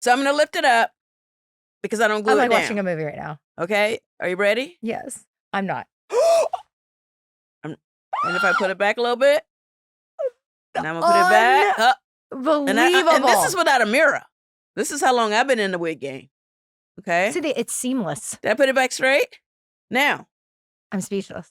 So I'm going to lift it up because I don't glue it down. I'm like watching a movie right now. Okay. Are you ready? Yes. I'm not. And if I put it back a little bit, and I'm going to put it back up. Unbelievable. And this is without a mirror. This is how long I've been in the wig game. Okay. Cindy, it's seamless. Did I put it back straight? Now. I'm speechless.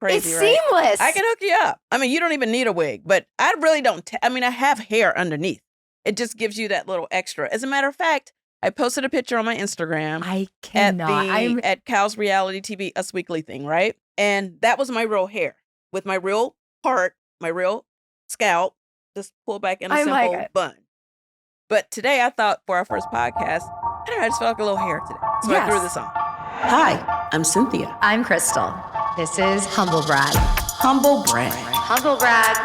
Crazy, it's right? seamless. I can hook you up. I mean, you don't even need a wig, but I really don't. I have hair underneath. It just gives you that little extra. As a matter of fact, I posted a picture on my Instagram. I cannot. At Cal's Reality TV Us Weekly thing, right? And that was my real hair with my real part, my real scalp, just pulled back in a simple bun. But today I thought for our first podcast, I just felt like a little hair today. So I threw this on. Hi, I'm Cynthia. I'm Crystal. This is Humble Brag. Humble Brag. Humble Brag.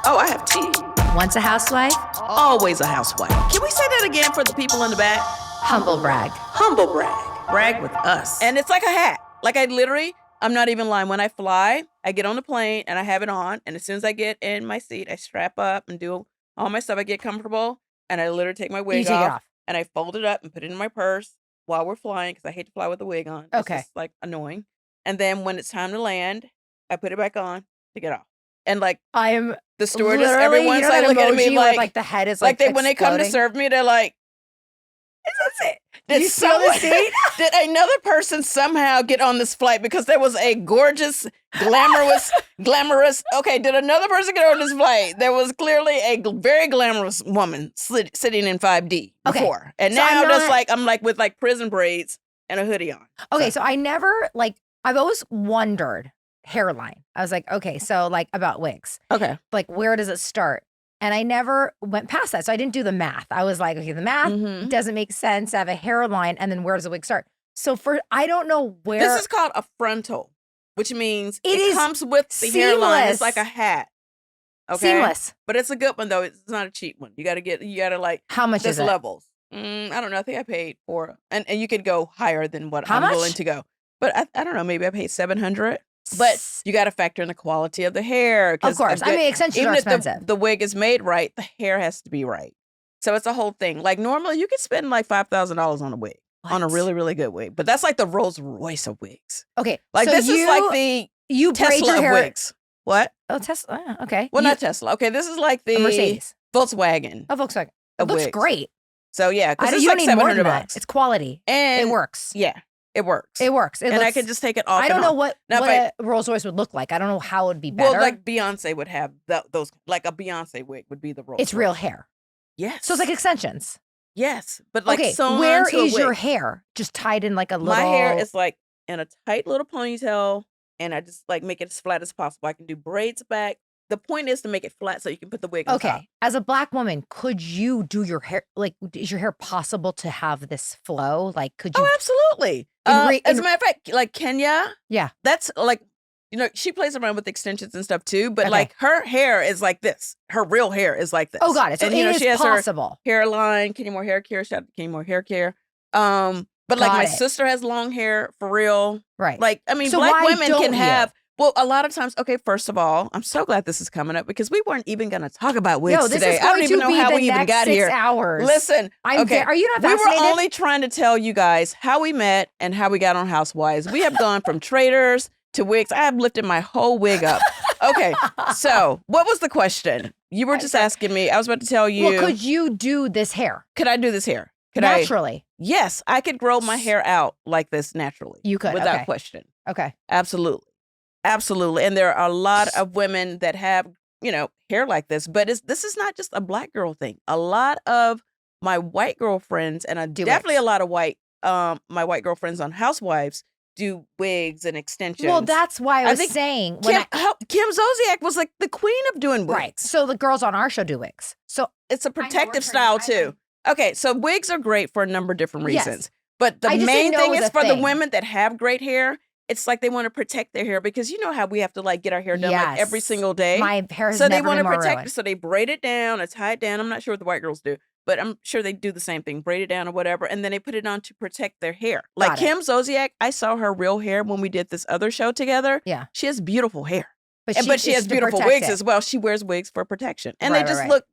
Oh, I have tea. Once a housewife. Always a housewife. Can we say that again for the people in the back? Humble Brag. Humble Brag. Brag with us. And it's like a hat. Like I'm not even lying. When I fly, I get on the plane and I have it on. And as soon as I get in my seat, I strap up and do all my stuff. I get comfortable and I literally take my wig off. And I fold it up and put it in my purse while we're flying because I hate to fly with a wig on. Okay. It's just, annoying. And then when it's time to land, I put it back on to get off. And I am the stewardess, everyone's looking at me like the head is when they come to serve me, they're like, is this it? Did another person somehow get on this flight? Because there was a gorgeous, glamorous. Okay, did another person get on this flight? There was clearly a very glamorous woman sitting in 5D before. And so now I'm with prison braids and a hoodie on. Okay, so I never I've always wondered hairline. I was like, okay, so about wigs. Okay. Where does it start? And I never went past that. So I didn't do the math. I was like, okay, the math doesn't make sense to have a hairline. And then where does the wig start? So I don't know where. This is called a frontal, which means it comes with the hairline. It's like a hat. Okay. Seamless. But it's a good one though. It's not a cheap one. You gotta how much is it? Levels. I don't know. I think I paid for, and you could go higher than what How I'm much? willing to go. But I don't know. Maybe I paid $700. But you got to factor in the quality of the hair. Of course. Extensions are expensive. If the wig is made right, the hair has to be right. So it's a whole thing. Normally you could spend $5,000 on a wig, on a really, really good wig. But that's like the Rolls Royce of wigs. Okay. This is like the Tesla of wigs. What? Oh, Tesla. Okay. Well, not Tesla. Okay, this is like the Mercedes. Volkswagen. Oh, Volkswagen. It looks great. So yeah, because it's you like don't need more than $700. that. It's quality. And it works. Yeah. It works. And I can just take it off. I don't know what a Rolls Royce would look like. I don't know how it would be better. Well, Beyonce would have those, like a Beyonce wig would be the Rolls Royce. It's real hair. Yes. So it's like extensions. Yes. But where is your hair? Just tied in a little. My hair is in a tight little ponytail and I just make it as flat as possible. I can do braids back. The point is to make it flat so you can put the wig on top. As a Black woman, could you do your hair? Is your hair possible to have this flow? Could you? Oh, absolutely. As a matter of fact, Kenya. Yeah. That's she plays around with extensions and stuff too. But her hair is like this. Her real hair is like this. Oh, got it. So she has possible. Her hairline. Kenny Moore hair care. Shout out to Kenny Moore hair care. But my sister has long hair for real. Right. So Black women can have. Well, a lot of times, okay, first of all, I'm so glad this is coming up because we weren't even going to talk about wigs today. I don't even know how we even got here. 6 hours. Listen, are you not fascinated? We were only trying to tell you guys how we met and how we got on Housewives. We have gone from traders to wigs. I have lifted my whole wig up. Okay, so what was the question? You were just asking me. I was about to tell you. Well, could you do this hair? Could I do this hair? Naturally? Yes, I could grow my hair out like this naturally. You could, without question. Okay. Absolutely. Absolutely. And there are a lot of women that have, hair like this, but this is not just a Black girl thing. A lot of my white girlfriends and definitely a lot of my white girlfriends on Housewives do wigs and extensions. Well, that's why I was saying. Kim Zolciak was the queen of doing wigs. Right. So the girls on our show do wigs. So it's a protective style too. Okay. So wigs are great for a number of different reasons. Yes. But the main thing is for the women that have great hair. It's they want to protect their hair because you know how we have to get our hair done every single day. My hair has so never they want to protect ruined. it. So they braid it down or tie it down. I'm not sure what the white girls do, but I'm sure they do the same thing, braid it down or whatever, and then they put it on to protect their hair. Kim Zolciak, I saw her real hair when we did this other show together. Yeah, she has beautiful hair, but she has beautiful wigs as well. She wears wigs for protection, and they just look,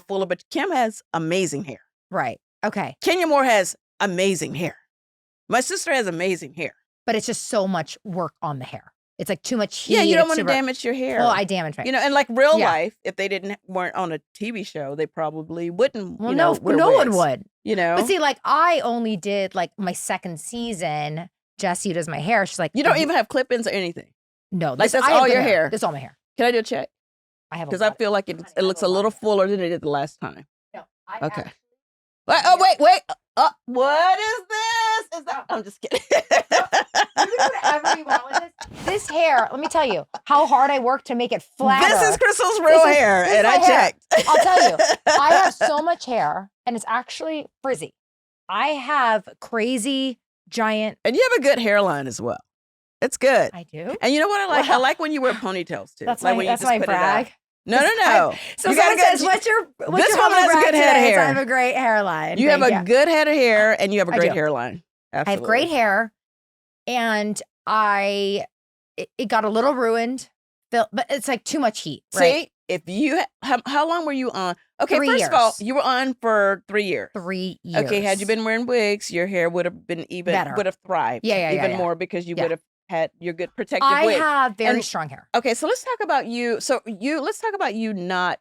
full of. But Kim has amazing hair. Right. Okay. Kenya Moore has amazing hair. My sister has amazing hair. But it's just so much work on the hair. It's like too much heat. Yeah, you don't want to damage your hair. Well, I damage my hair. You know, and like real life, if they weren't on a TV show, they probably wouldn't. Well, no one would. You know, but see, like I only did like my second season. Jessie does my hair. She's like, you don't even have clip-ins or anything. No, like that's all your hair. That's all my hair. Can I do a check? I have because I feel like it looks a little fuller than it did the last time. No, okay. Wait. What is this? Is that? I'm just kidding. You can do whatever you want with this. This hair, let me tell you how hard I worked to make it flatter. This is Crystal's real hair, and I checked. I'll tell you, I have so much hair, and it's actually frizzy. I have crazy, giant. And you have a good hairline as well. It's good. I do. And you know what I like? Well, I like when you wear ponytails too. That's like my, when that's you just my put brag. No. So someone says, what's your this woman has a good head of hair. I have a great hairline. You have a good head of hair, and you have a great hairline. Absolutely. I have great hair, and it got a little ruined, but it's like too much heat. Right? See, if you how long were you on? Okay, 3 years. First of all, you were on for 3 years. 3 years. Okay, had you been wearing wigs, your hair would have been even better. Would have thrived. Even more because you would have had your good protective wig. I have very strong hair. Okay, so let's talk about you. Let's talk about you not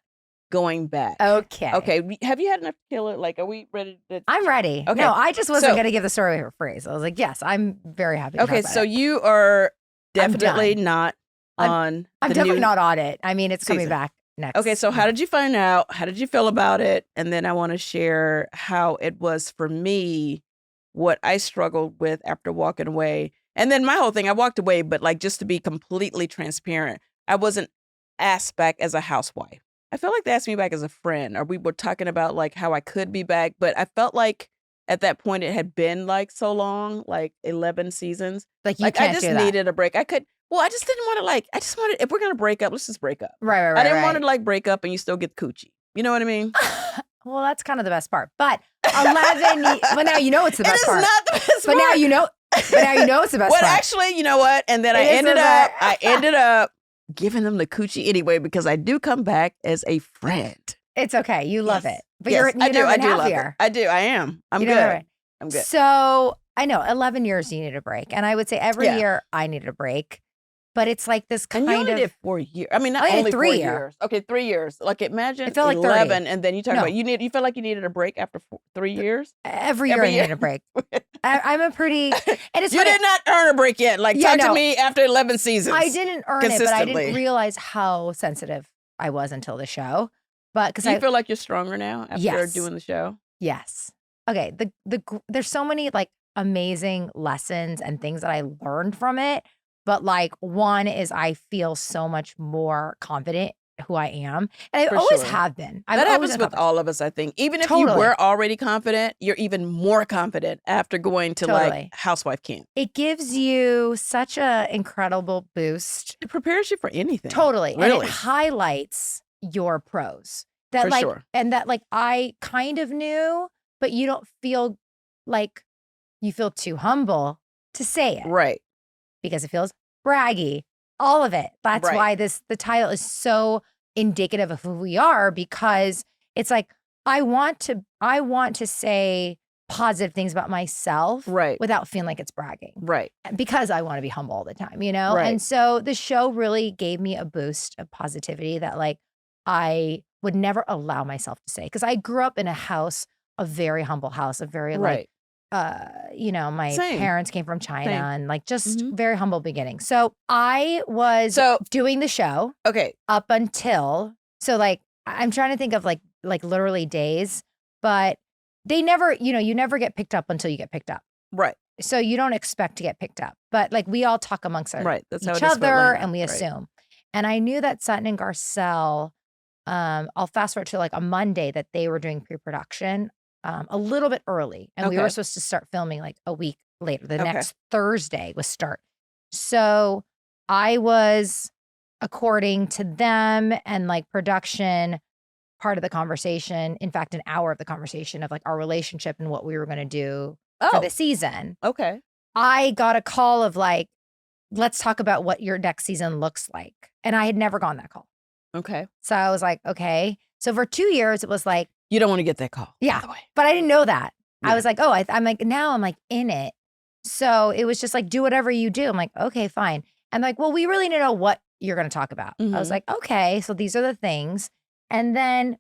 going back. Okay. Okay. Have you had enough tequila? Like, are we ready? I'm ready. Okay. No, I just wasn't going to give the story for free. So I was like, yes, I'm very happy. Okay, so you are definitely not on. I'm definitely not on it. I mean, it's coming back next. Okay, so how did you find out? How did you feel about it? And then I want to share how it was for me, what I struggled with after walking away. And then my whole thing, I walked away, but like just to be completely transparent, I wasn't asked back as a housewife. I felt like they asked me back as a friend, or we were talking about like how I could be back. But I felt like at that point it had been like so long, like 11 seasons. Like you can't I just do that. needed a break. I just didn't want to I just wanted, if we're going to break up, let's just break up. Right. I didn't want to like break up and you still get coochie. You know what I mean? Well, that's kind of the best part. But 11, well, now you know it's the best part. It is not the best part. But now you know it's the best part. Well, actually, you know what? And then I ended up giving them the coochie anyway because I do come back as a friend. It's okay. You love it. But yes, I do love it. I do. I am. I'm good. I'm good. So I know 11 years you need a break. And I would say every year I needed a break. But it's like this kind of. And you only did 4 years. I mean, not only 3 years. Okay, 3 years. Like imagine 11, like and then you talk about you feel like you needed a break after 3 years. Every year I needed a break. I'm a pretty. And it's you did not earn a break yet. Like talk to me after 11 seasons. I didn't earn it, but I didn't realize how sensitive I was until the show. But because I feel like you're stronger now after doing the show. Yes. Okay. There's so many like amazing lessons and things that I learned from it. But like one is I feel so much more confident who I am. And I always have been. That happens with all of us, I think. Even if you were already confident, you're even more confident after going to like housewife camp. It gives you such an incredible boost. It prepares you for anything. Totally. Really. And it highlights your pros. That and that like I kind of knew, but you don't feel like you feel too humble to say it. Right. Because it feels braggy, all of it. That's why the title is so indicative of who we are, because it's like I want to say positive things about myself without feeling like it's bragging. Right. Because I want to be humble all the time, you know? Right. And so the show really gave me a boost of positivity that like I would never allow myself to say. Because I grew up in a very humble house, a very like my parents came from China and like just very humble beginning. So I was doing the show up until, so like, I'm trying to think of like literally days, but they never, you never get picked up until you get picked up. Right. So you don't expect to get picked up, but like we all talk amongst That's each other and we assume. And I knew that Sutton and Garcelle, I'll fast forward to like a Monday that they were doing pre-production a little bit early. And we were supposed to start filming like a week later. The next Thursday was start. So I was, according to them and like production, part of the conversation, in fact, an hour of the conversation of like our relationship and what we were going to do for the season. Okay. I got a call of like, let's talk about what your next season looks like. And I had never gone that call. Okay. So I was like, okay. So for 2 years, it was like, You don't want to get that call. Yeah. By the way. But I didn't know that. Yeah. I was like, oh, I'm like, now I'm like in it. So it was just like, do whatever you do. I'm like, okay, fine. And like, well, we really need to know what you're going to talk about. I was like, okay, so these are the things. And then,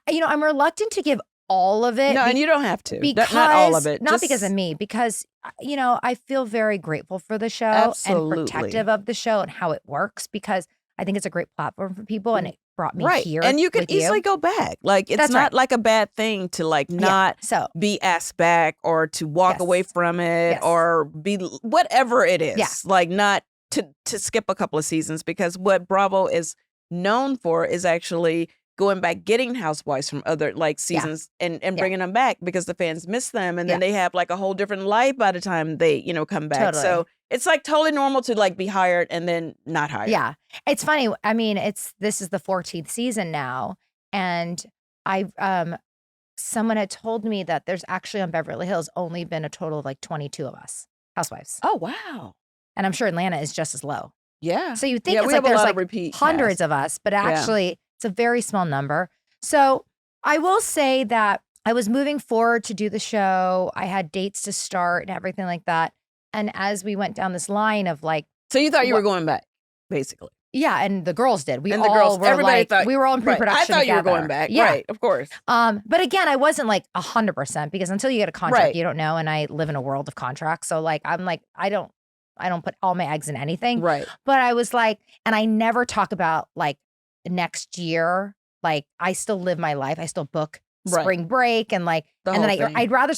I'm reluctant to give all of it. No, and you don't have to. Because, not all of it. Not because of me, because, I feel very grateful for the show. Absolutely. And protective of the show and how it works, because I think it's a great platform for people, and it brought me here. And you can easily go back. Like, it's not like a bad thing to like not be asked back or to walk away from it or be whatever it is. Yeah. Like, not to skip a couple of seasons, because what Bravo is known for is actually going back, getting housewives from other like seasons and bringing them back, because the fans miss them, and then they have like a whole different life by the time they come back. Totally. So it's like totally normal to like be hired and then not hired. Yeah, it's funny. I mean, this is the 14th season now, and someone had told me that there's actually on Beverly Hills only been a total of like 22 of us housewives. Oh wow! And I'm sure Atlanta is just as low. Yeah. So you think it's like there's like hundreds of us, but actually it's a very small number. So I will say that I was moving forward to do the show. I had dates to start and everything like that. And as we went down this line of like, so you thought you were going back, basically. Yeah, and the girls did. Everybody thought we were all in pre-production. I thought together. you were going back. Yeah. Right, of course. But again, I wasn't like 100%, because until you get a contract, you don't know. And I live in a world of contracts, so like I'm like I don't put all my eggs in anything. Right. But I was like, and I never talk about like next year. Like I still live my life. I still book spring break and like, and then I'd rather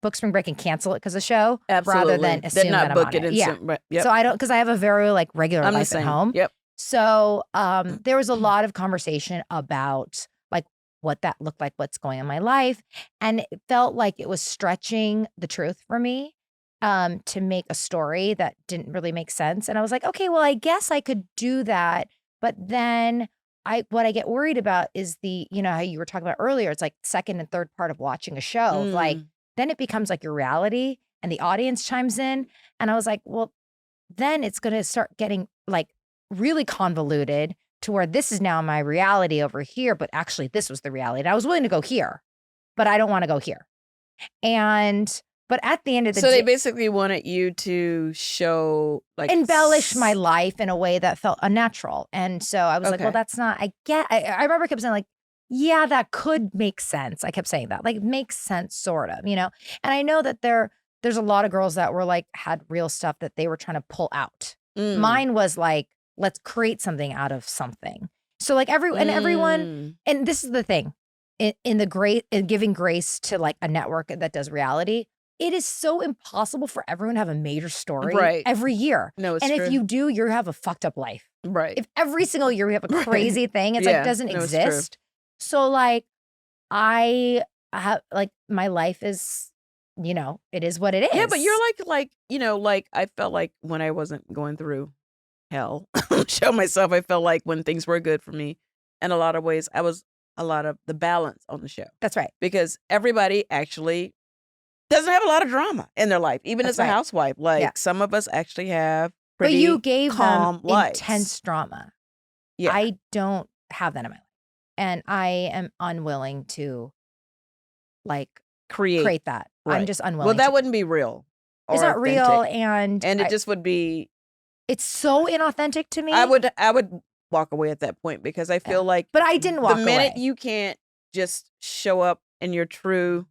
book spring break and cancel it because of the show rather than assume that I'm on it. Yeah. So I don't, because I have a very like regular life at home. Yep. So there was a lot of conversation about like what that looked like, what's going on in my life. And it felt like it was stretching the truth for me to make a story that didn't really make sense. And I was like, okay, well, I guess I could do that. But then what I get worried about is how you were talking about earlier, it's like second and third part of watching a show. Like, then it becomes like your reality and the audience chimes in. And I was like, well, then it's going to start getting like really convoluted to where this is now my reality over here, but actually this was the reality. And I was willing to go here, but I don't want to go here. But at the end of the day, so they basically wanted you to show like embellish my life in a way that felt unnatural. And so I was like, well, that's not, I remember I kept saying like, yeah, that could make sense. I kept saying that, like, makes sense, sort of, And I know that there's a lot of girls that were like, had real stuff that they were trying to pull out. Mine was like, let's create something out of something. So like everyone, and this is the thing, in giving grace to like a network that does reality, it is so impossible for everyone to have a major story every year. No, it's true. If you do, you have a fucked up life. Right. If every single year we have a crazy thing, it's like doesn't exist. So like I have like my life is, it is what it is. Yeah, but you're like I felt like when I wasn't going through hell, show myself, I felt like when things were good for me, in a lot of ways, I was a lot of the balance on the show. That's right. Because everybody actually doesn't have a lot of drama in their life, even as a housewife. Like some of us actually have pretty But you gave calm them lives. Intense drama. Yeah. I don't have that in my life. And I am unwilling to like create that. Right. I'm just unwilling. Well, that wouldn't be real. It's not real, and it just would be. It's so inauthentic to me. I would walk away at that point, because I feel like. But I didn't walk away. The minute you can't just show up in your truth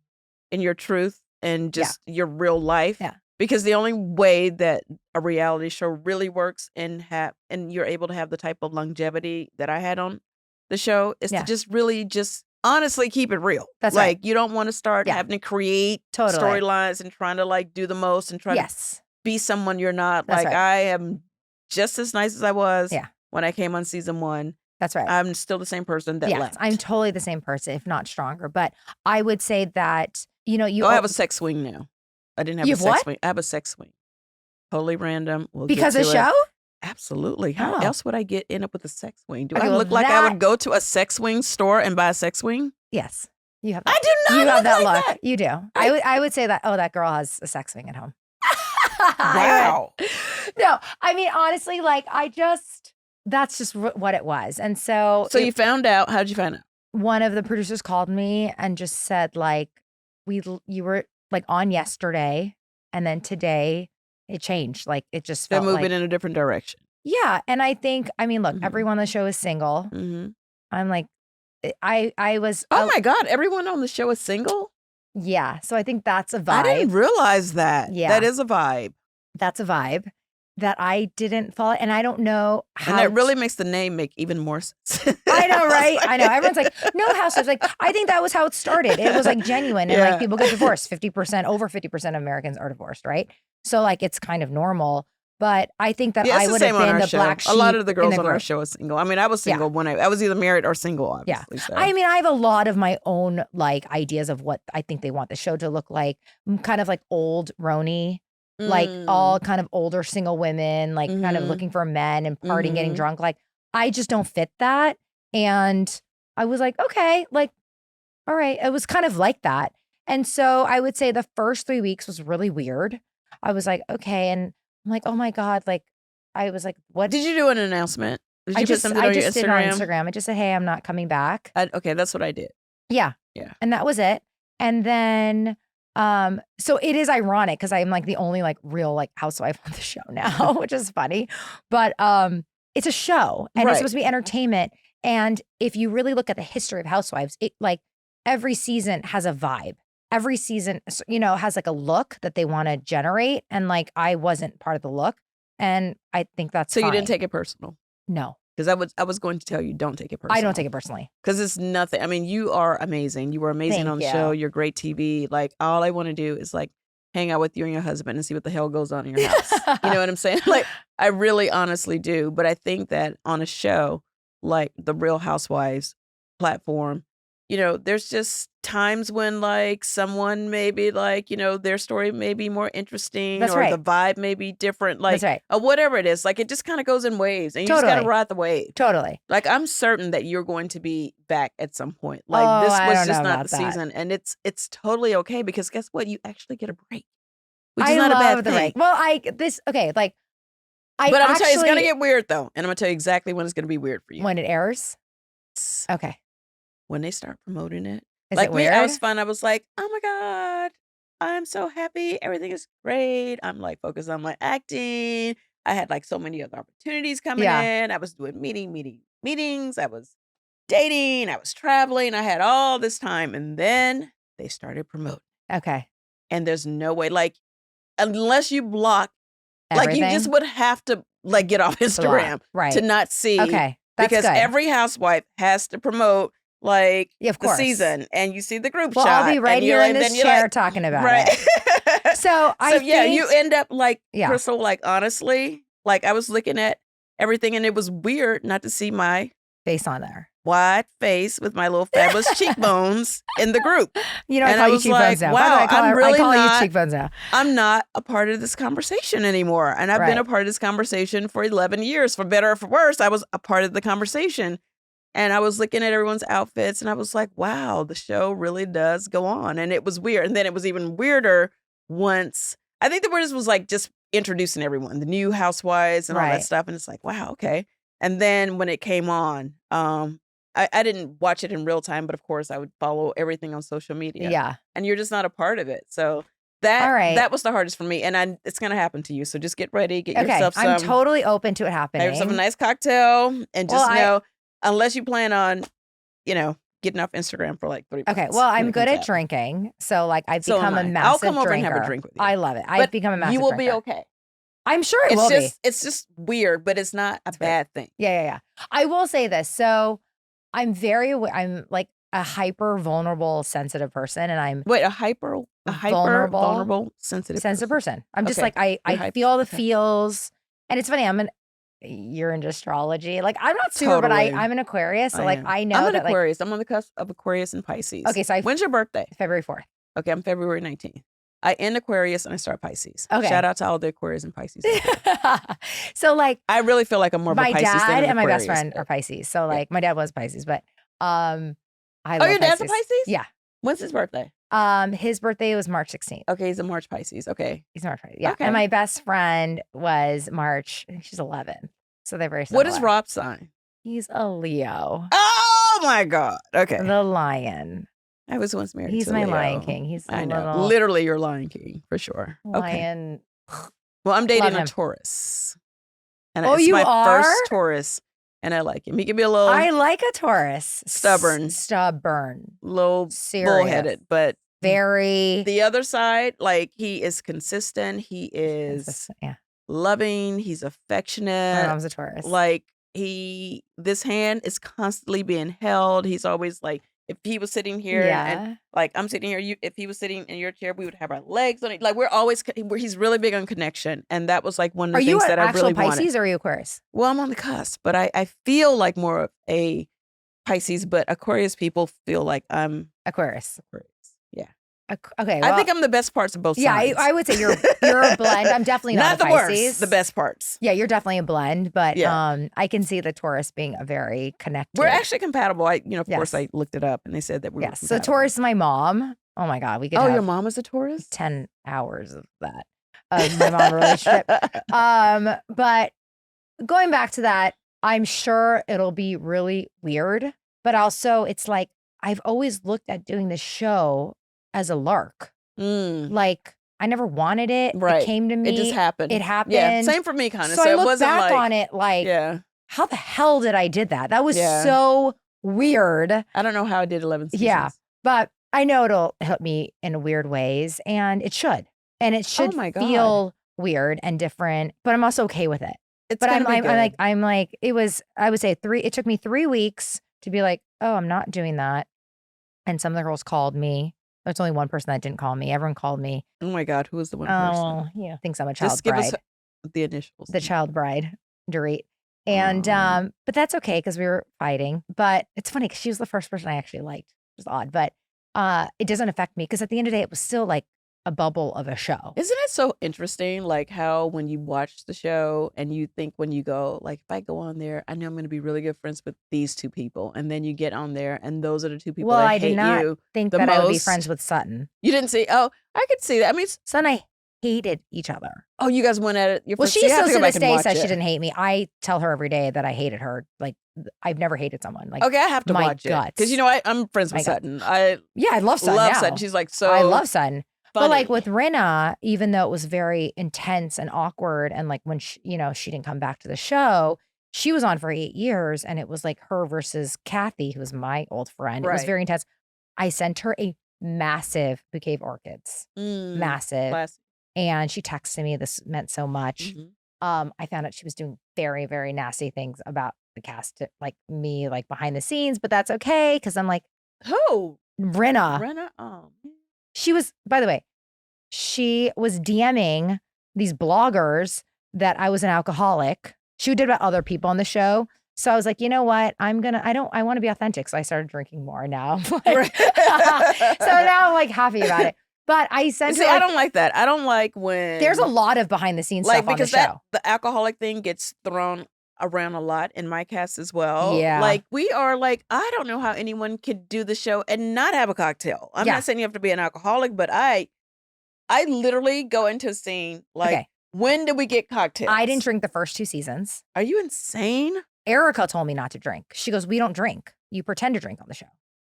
and just your real life. Yeah. Because the only way that a reality show really works and you're able to have the type of longevity that I had on the show is to just really just honestly keep it real. That's like, right. You don't want to start having to create storylines and trying to like do the most and try to be someone you're not. That's like I am just as nice as I was when I came on season 1. That's right. I'm still the same person that left. I'm totally the same person, if not stronger. But I would say that, I have a sex swing now. I didn't have a sex swing. I have a sex swing. Totally random. Because of show? Absolutely. How else would I end up with a sex swing? Do I look like I would go to a sex swing store and buy a sex swing? Yes. You have that. I do not. You have that look. That. You do. I would say that, that girl has a sex swing at home. Wow. No, I mean, honestly, like that's just what it was. And so. So you found out, how did you find out? one of the producers called me and just said, like, you were like on yesterday, and then today it changed. Like, it just They're felt moving like, in a different direction. yeah. And I think, I mean, look, everyone on the show is single. I'm like, I was. Oh my God, everyone on the show is single? Yeah. So I think that's a vibe. I didn't realize that. Yeah. That is a vibe. That's a vibe that I didn't follow. And I don't know how. And that really makes the name make even more sense. I know, right? I know. Everyone's like, no, Housewives. Like, I think that was how it started. It was like genuine. And like people get divorced. 50%, over 50% of Americans are divorced, right? So like it's kind of normal. But I think that I would have been the black sheep. A lot of the girls on our show are single. I mean, I was single when I was either married or single, obviously. Yeah. So. I mean, I have a lot of my own like ideas of what I think they want the show to look like. Kind of like old Roni, like all kind of older single women, like kind of looking for men and partying, getting drunk. Like, I just don't fit that. And I was like, okay, like, all right. It was kind of like that. And so I would say the first 3 weeks was really weird. I was like, okay. And I'm like, oh my God. Like, I was like, what? Did you do an announcement? Did you I put just something on your Instagram? did it on Instagram. I just said, hey, I'm not coming back. Okay, that's what I did. Yeah. Yeah. And that was it. And then, so it is ironic because I'm like the only like real like housewife on the show now, which is funny. But it's a show and it's supposed to be entertainment. And if you really look at the history of Housewives, it like every season has a vibe. Every season, you know, has like a look that they want to generate. And like, I wasn't part of the look. And I think that's so fine. You didn't take it personal? No. Because I was going to tell you, don't take it personal. I don't take it personally. Because it's nothing. I mean, you are amazing. You were amazing on the show. You're great TV. Like, all I want to do is like hang out with you and your husband and see what the hell goes on in your house. You know what I'm saying? Like, I really honestly do. But I think that on a show like the Real Housewives platform, you know, there's just times when like someone maybe like, you know, their story may be more interesting the vibe may be different, like or whatever it is. Like it just kind of goes in waves and you just got to ride the wave. Totally. Like I'm certain that you're going to be back at some point. Like this was just not the season and it's totally okay because guess what? You actually get a break. Which is not a bad thing. Break. Well, but I'm gonna tell you, it's gonna get weird though. And I'm gonna tell you exactly when it's gonna be weird for you. When it airs? Okay. When they start promoting it. Is it weird? I was fun. I was like, oh my God, I'm so happy. Everything is great. I'm like focused on my acting. I had like so many other opportunities coming in. I was doing meetings. I was dating. I was traveling. I had all this time. And then they started promoting. Okay. And there's no way, like, unless you block, everything? like you just would have to like get off Instagram to not see. Okay. That's because good. every housewife has to promote like of the season, and you see the group shot. I'll be right here in this chair talking about it. So I think, you end up like Crystal. Like honestly, like I was looking at everything, and it was weird not to see my face on there, wide face with my little fabulous cheekbones in the group. You know, I call you cheekbones now. Wow, I call you cheekbones now. I'm not a part of this conversation anymore, and I've been a part of this conversation for 11 years. For better or for worse, I was a part of the conversation. And I was looking at everyone's outfits and I was like, wow, the show really does go on. And it was weird. And then it was even weirder once, I think the weirdest was like just introducing everyone, the new housewives and all that stuff. And it's like, wow, okay. And then when it came on, I didn't watch it in real time, but of course I would follow everything on social media. Yeah. And you're just not a part of it. So that was the hardest for me. And it's going to happen to you. So just get ready, get yourself some. I'm totally open to it happening. Have yourself a nice cocktail and just know. Unless you plan on, you know, getting off Instagram for like 3 months. Okay, well, I'm good at drinking. So, like, I've become a massive drinker. I'll come over and have a drink with you. I love it. I've become a massive drinker. You will be okay. I'm sure it will be. It's just weird, but it's not a bad thing. Yeah. I will say this. So, I'm like a hyper vulnerable, sensitive person. And I'm... Wait, a hyper vulnerable, sensitive person. I'm just like, I feel all the feels. And it's funny, you're into astrology. Like I'm not super, but I'm an Aquarius. So like I know I'm an Aquarius. I'm on the cusp of Aquarius and Pisces. Okay, so when's your birthday? February 4th. Okay, I'm February 19th. I end Aquarius and I start Pisces. Okay. Shout out to all the Aquarius and Pisces. So like I really feel like I'm more of a Pisces than an Aquarius. My dad and my best friend are Pisces. So like my dad was Pisces, but I love your dad's a Pisces? Yeah. When's his birthday? His birthday was March 16th. Okay, he's a March Pisces. Okay. He's March Pisces. Yeah. Okay. And my best friend was March. She's 11th. So they're very similar. What is RHOBH sign? He's a Leo. Oh my God. Okay. The lion. I was once married He's to a my Leo. Lion King. He's I know. little Literally your Lion King, for sure. lion. Okay. Well, I'm dating Love a him. Taurus. And Oh, it's you my are? first Taurus. And I like him. He can be a little I like a Taurus. stubborn. Little Serious. Bullheaded. But very. the other side, like, he is consistent. He is loving. He's affectionate. My mom's a Taurus. Like, this hand is constantly being held. He's always like, if he was sitting here and like I'm sitting here, if he was sitting in your chair, we would have our legs on it. Like he's really big on connection. And that was like one of the things that I really wanted. Are you Pisces or are you Aquarius? Well, I'm on the cusp, but I feel like more of a Pisces, but Aquarius people feel like I'm Aquarius. Yeah. Okay. Well, I think I'm the best parts of both sides. Yeah, I would say you're a blend. I'm definitely not the Pisces. Worst, the best parts. Yeah, you're definitely a blend, but I can see the Taurus being a very connected. We're actually compatible. Of course, I looked it up and they said that we were compatible. So Taurus is my mom. Oh my God, we could. Oh, your mom is a Taurus? 10 hours of that of my mom relationship. But going back to that, I'm sure it'll be really weird, but also it's like I've always looked at doing the show as a lark. Like I never wanted it. Right. It came to me. It just happened. It happened. Yeah. Same for me, kind of. So I it look wasn't back like, on it like, how the hell did I did that? That was so weird. I don't know how I did 11 seasons. Yeah, but I know it'll help me in weird ways, and it should. And it should feel weird and different, but I'm also okay with it. But I'm like, it was, I would say it took me 3 weeks to be like, oh, I'm not doing that. And some of the girls called me. There's only one person that didn't call me. Everyone called me. Oh my God, who was the one person? Oh, yeah. Thinks I'm a child Just give bride. us the initials. The child bride, Dorit. And, but that's okay because we were fighting. But it's funny because she was the first person I actually liked. It was odd, but it doesn't affect me because at the end of the day, it was still like a bubble of a show. Isn't it so interesting, like how when you watch the show and you think when you go, like, if I go on there, I know I'm going to be really good friends with these two people. And then you get on there and those are the two people that hate you. Well, I did not think that I would be friends with Sutton. You didn't see? Oh, I could see that. I mean, Sutton and I hated each other. Oh, you guys went at it. Well, she still to this day says she didn't hate me. I tell her every day that I hated her. Like, I've never hated someone. Like, okay, I have to watch it. Because, I'm friends with Sutton. I love Sutton now. Sutton. She's like so I love Sutton. funny. But like with Rinna, even though it was very intense and awkward, and like when she didn't come back to the show, she was on for 8 years, and it was like her versus Kathy, who was my old friend. Right. It was very intense. I sent her a massive bouquet of orchids, massive, classy. And she texted me. This meant so much. Mm-hmm. I found out she was doing very, very nasty things about the cast, like me, like behind the scenes, but that's okay because I'm like, who? Rinna. Rinna. Oh. She was, by the way, she was DMing these bloggers that I was an alcoholic. She did about other people on the show. So I was like, you know what? I want to be authentic. So I started drinking more now. So now I'm like happy about it. But I sent her. I don't like that. I don't like when there's a lot of behind the scenes stuff on the show. The alcoholic thing gets thrown around a lot in my cast as well. Yeah. Like we are like, I don't know how anyone could do the show and not have a cocktail. I'm not saying you have to be an alcoholic, but I literally go into a scene like, when did we get cocktails? I didn't drink the first 2 seasons. Are you insane? Erica told me not to drink. She goes, we don't drink. You pretend to drink on the show.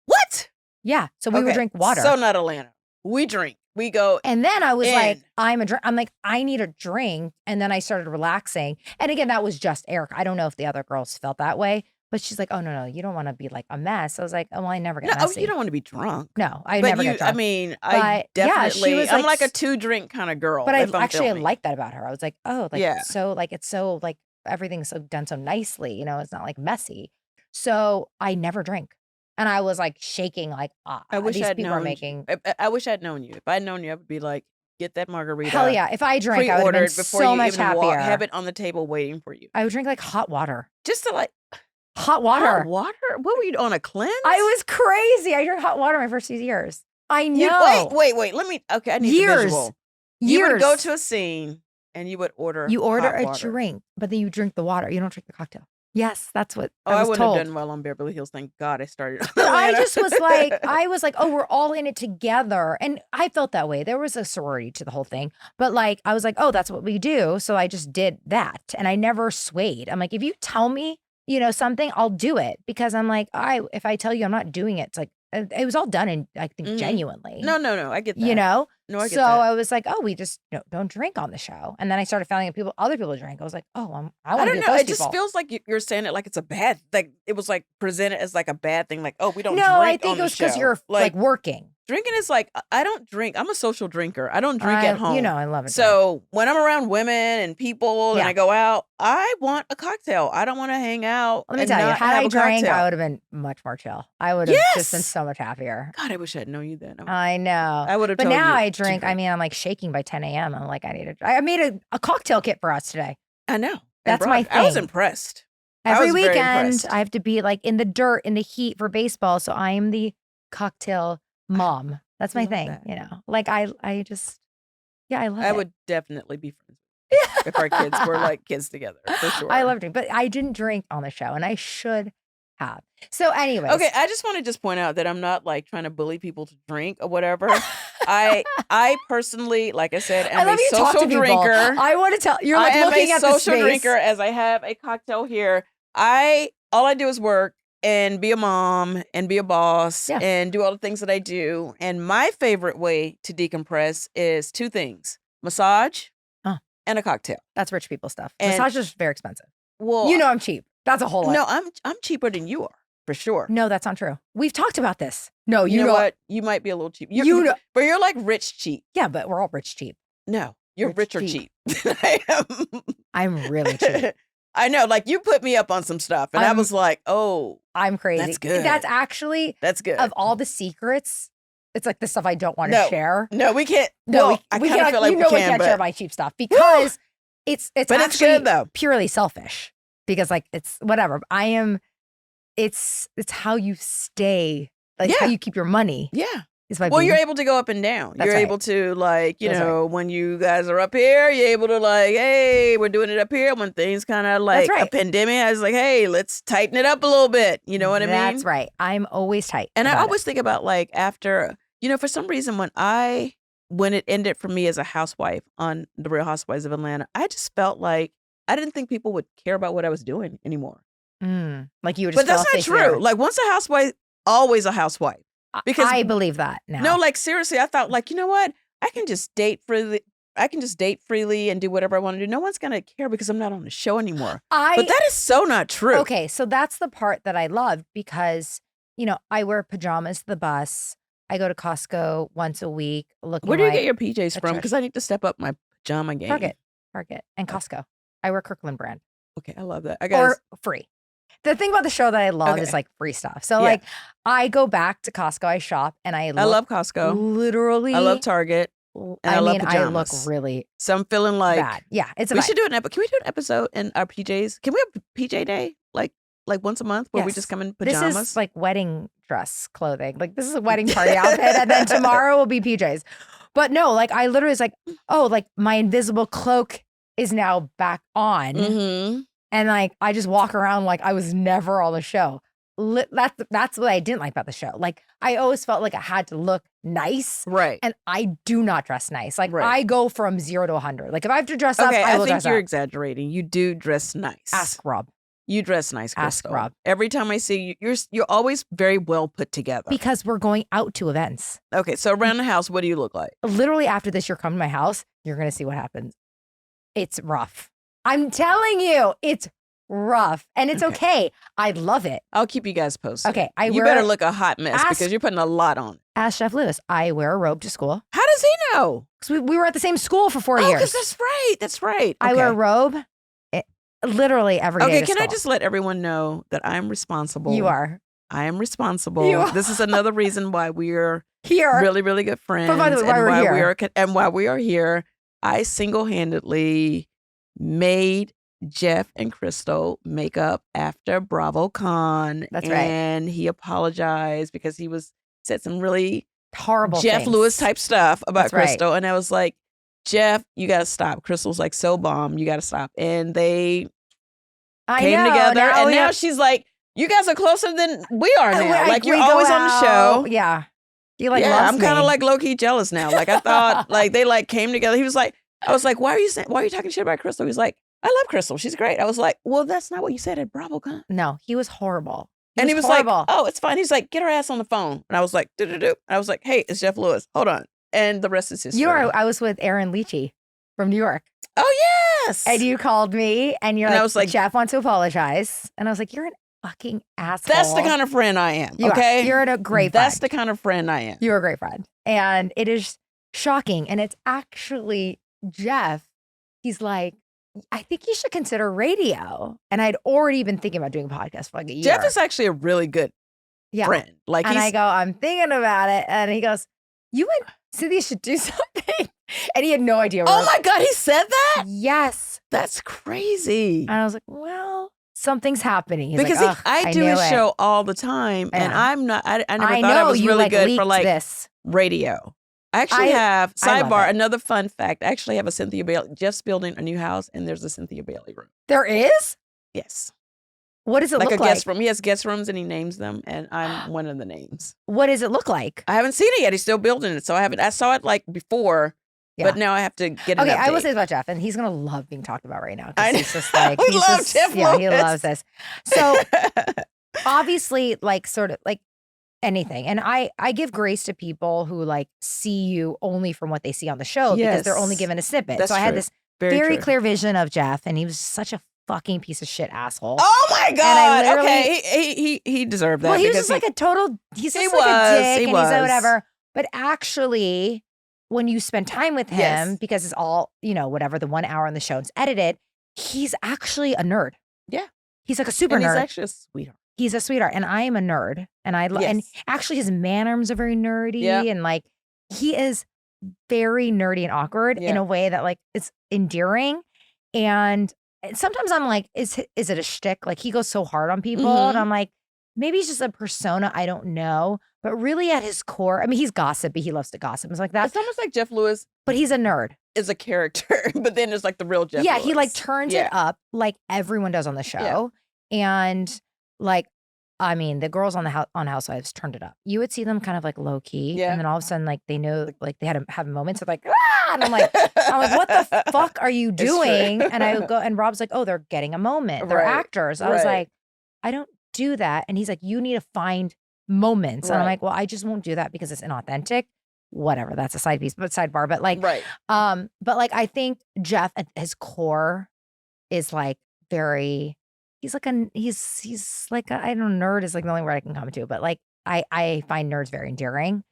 What? Yeah. So we would drink water. So not Atlanta. We drink. We go. And then I was like, I'm like, I need a drink. And then I started relaxing. And again, that was just Erica. I don't know if the other girls felt that way, but she's like, oh, no, you don't want to be like a mess. I was like, oh, well, I never get messy. You don't want to be drunk. No, I never get drunk. I mean, I definitely, I'm like a 2-drink kind of girl. But I like that about her. I was like, oh, like, so like, it's so like, everything's so done so nicely, it's not like messy. So I never drink. And I was like shaking, like, I wish these I'd people known are making. I wish I'd known you. If I'd known you, I would be like, get that margarita. Hell yeah! If I drank, I would have been before so you much even happier. Have it on the table waiting for you. I would drink like hot water. Just to like hot water. Hot water? What were you on a cleanse? I was crazy. I drank hot water my first 2 years. I know. Wait. Let me. Okay, I need the visual. You would go to a scene and you would order. You order a drink, but then you drink the water. You don't drink the cocktail. Yes, that's what I was wouldn't told. have done well on Beverly Hills. Thank God I started. But I just was like, oh, we're all in it together. And I felt that way. There was a sorority to the whole thing. But like, I was like, oh, that's what we do. So I just did that. And I never swayed. I'm like, if you tell me something, I'll do it because I'm like, if I tell you I'm not doing it, it's like, it was all done and I think genuinely. No, I get that. No, I get so that. I was like, we just don't drink on the show. And then I started finding out other people drink. I was like, I want to be with those It just feels like you're saying it like it's a bad, like it was like presented as like a bad thing. Like, we don't drink on the show. No, I think it was because you're like working. Drinking is like, I don't drink. I'm a social drinker. I don't drink at home. I love it. So when I'm around women and people and I go out, I want a cocktail. I don't want to hang out. Let me tell you, had I drank, I would have been much more chill. I would have just been so much happier. God, I wish I had known you then. I know. I would have told you. But now I drink. I mean, I'm like shaking by 10 a.m. I'm like, I made a cocktail kit for us today. I know. That's my thing. I was impressed. Every weekend, I have to be like in the dirt, in the heat for baseball. So I am the cocktail mom. That's my thing, Like I love it. I would definitely be friends if our kids were like kids together, for sure. I loved it, but I didn't drink on the show, and I should have. So, anyways, okay, I just want to point out that I'm not like trying to bully people to drink or whatever. I personally, like I said, am a social drinker. I want to tell you're like looking at the space. I am a social drinker as I have a cocktail here. All I do is work and be a mom and be a boss and do all the things that I do. And my favorite way to decompress is two things: massage and a cocktail. That's rich people stuff. And massage is very expensive. Well, I'm cheap. That's a whole lot. No, I'm cheaper than you are, for sure. No, that's not true. We've talked about this. No, you know what? You might be a little cheap. But you're like rich cheap. Yeah, but we're all rich cheap. No, you're richer cheap. I am. I'm really cheap. I know, like you put me up on some stuff and I was like, I'm crazy. That's good. That's good. Of all the secrets, it's like the stuff I don't want to share. No, we can't. No, I kind of feel like we can't share my cheap stuff because it's good, though. Purely selfish because like it's whatever. It's how you stay, like how you keep your money. Yeah. You're able to go up and down. You're able to like, when you guys are up here, you're able to like, hey, we're doing it up here. When things kind of like a pandemic, I was like, hey, let's tighten it up a little bit. You know what I mean? That's right. I'm always tight. And I always think about like after, for some reason when it ended for me as a housewife on The Real Housewives of Atlanta, I just felt like I didn't think people would care about what I was doing anymore. Like you would just But that's not true. Like once a housewife, always a housewife. Because I believe that now. No, like seriously, I thought like, you know what? I can just date freely and do whatever I want to do. No one's going to care because I'm not on the show anymore. But that is so not true. Okay, so that's the part that I love because, I wear pajamas to the bus. I go to Costco once a week. Where do you get your PJs from? Because I need to step up my pajama game. Target, and Costco. I wear Kirkland brand. Okay, I love that. Or free. The thing about the show that I love is like free stuff. So like I go back to Costco, I shop, and I love Costco. Literally. I love Target. And I love pajamas. I look really So I'm feeling like bad. Yeah, it's we should do can we do an episode in our PJs? Can we have PJ day? Like once a month where we just come in pajamas? This is like wedding dress clothing. Like this is a wedding party outfit. And then tomorrow will be PJs. But no, like I literally was like, like my invisible cloak is now back on. Mm-hmm. And like, I just walk around like I was never on the show. That's what I didn't like about the show. Like, I always felt like I had to look nice. Right. And I do not dress nice. Like, I go from 0 to 100. Like, if I have to dress up, I will dress up. I think you're exaggerating. You do dress nice. Ask Rob. You dress nice, Crystal. Ask Rob. Every time I see you, you're always very well put together. Because we're going out to events. Okay, so around the house, what do you look like? Literally after this, you're coming to my house, you're going to see what happens. It's rough. I'm telling you, it's rough. And it's okay. I love it. I'll keep you guys posted. Okay. You better look a hot mess because you're putting a lot on. Ask Chef Lewis. I wear a robe to school. How does he know? Because we were at the same school for 4 years. Because that's right. That's right. Okay. I wear a robe literally every day. Okay, can I just let everyone know that I'm responsible? You are. I am responsible. You are. This is another reason why we're here. Really, really good friends. But by the way, why we are here. I single-handedly made Jeff and Crystal make up after BravoCon. That's right. And he apologized because he said some really horrible Jeff things. Lewis type stuff about That's Crystal. Right. And I was like, Jeff, you got to stop. Crystal's like so bomb. You got to stop. And they came together. And now she's like, you guys are closer than we are now. Like you're always on the show. Yeah. You like I'm kind of like low-key jealous now. Like I thought like they like came together. He was like, I was like, why are you talking shit about Crystal? He's like, I love Crystal. She's great. I was like, well, that's not what you said at BravoCon. No, he was horrible. He was horrible. Like, oh, it's fine. He's like, get her ass on the phone. And I was like, do. And I was like, hey, it's Jeff Lewis. Hold on. And the rest is history. I was with Aaron Leachy from New York. Oh, yes. And you called me and you're I was like, Jeff wants to apologize. And I was like, you're an fucking asshole. That's the kind of friend I am. Okay. You're a great friend. That's the kind of friend I am. You're a great friend. And it is shocking. And it's actually Jeff. He's like, I think you should consider radio. And I'd already been thinking about doing a podcast for like a year. Jeff is actually a really good friend. Like, and I go, I'm thinking about it. And he goes, you and Cynthia should do something. And he had no idea. Oh my God, he said that? Yes. That's crazy. And I was like, well, something's happening. He's because like, I do a show all the time. And I'm not, I never thought I was really good for like radio. I actually have, sidebar, another fun fact. I actually have a Cynthia Bailey. Jeff's building a new house and there's a Cynthia Bailey room. There is? Yes. What does it look like? Like a guest room. He has guest rooms and he names them and I'm one of the names. What does it look like? I haven't seen it yet. He's still building it. So I saw it like before, but now I have to get an update. I will say about Jeff, and he's going to love being talked about right now. I know. He's just like, we love Jeff Lewis. He loves this. So obviously, like sort of like anything. And I give grace to people who like see you only from what they see on the show because they're only given a snippet. That's so I had this very clear vision of Jeff, and he was such a fucking piece of shit asshole. Oh my God. Okay. He deserved that. Well, he was just like a total, he's just like a dick and he's whatever. But actually, when you spend time with him, because it's all, whatever, the 1 hour on the show it's edited, he's actually a nerd. Yeah. He's like a super nerd. He's actually a sweetheart. He's a sweetheart. And I am a nerd. And and actually his mannerisms are very nerdy. And like, he is very nerdy and awkward in a way that like, it's endearing. And sometimes I'm like, is it a shtick? Like he goes so hard on people. And I'm like, maybe he's just a persona. I don't know. But really at his core, I mean, he's gossipy. He loves to gossip. It's like that. It's almost like Jeff Lewis. But he's a nerd. Is a character. But then there's like the real Jeff Lewis. He like turns it up like everyone does on the show. And like, I mean, the girls on Housewives turned it up. You would see them kind of like low key. And then all of a sudden, like they know, like they had to have moments of like, ah! And I'm like, what the fuck are you doing? And I would go, and Rob's like, oh, they're getting a moment. They're actors. I was like, I don't do that. And he's like, you need to find moments. And I'm like, well, I just won't do that because it's inauthentic. Whatever. That's a side piece, but sidebar. But like, but like, I think Jeff at his core is like very, he's like I don't know, nerd is like the only word I can come to, but like, I find nerds very endearing.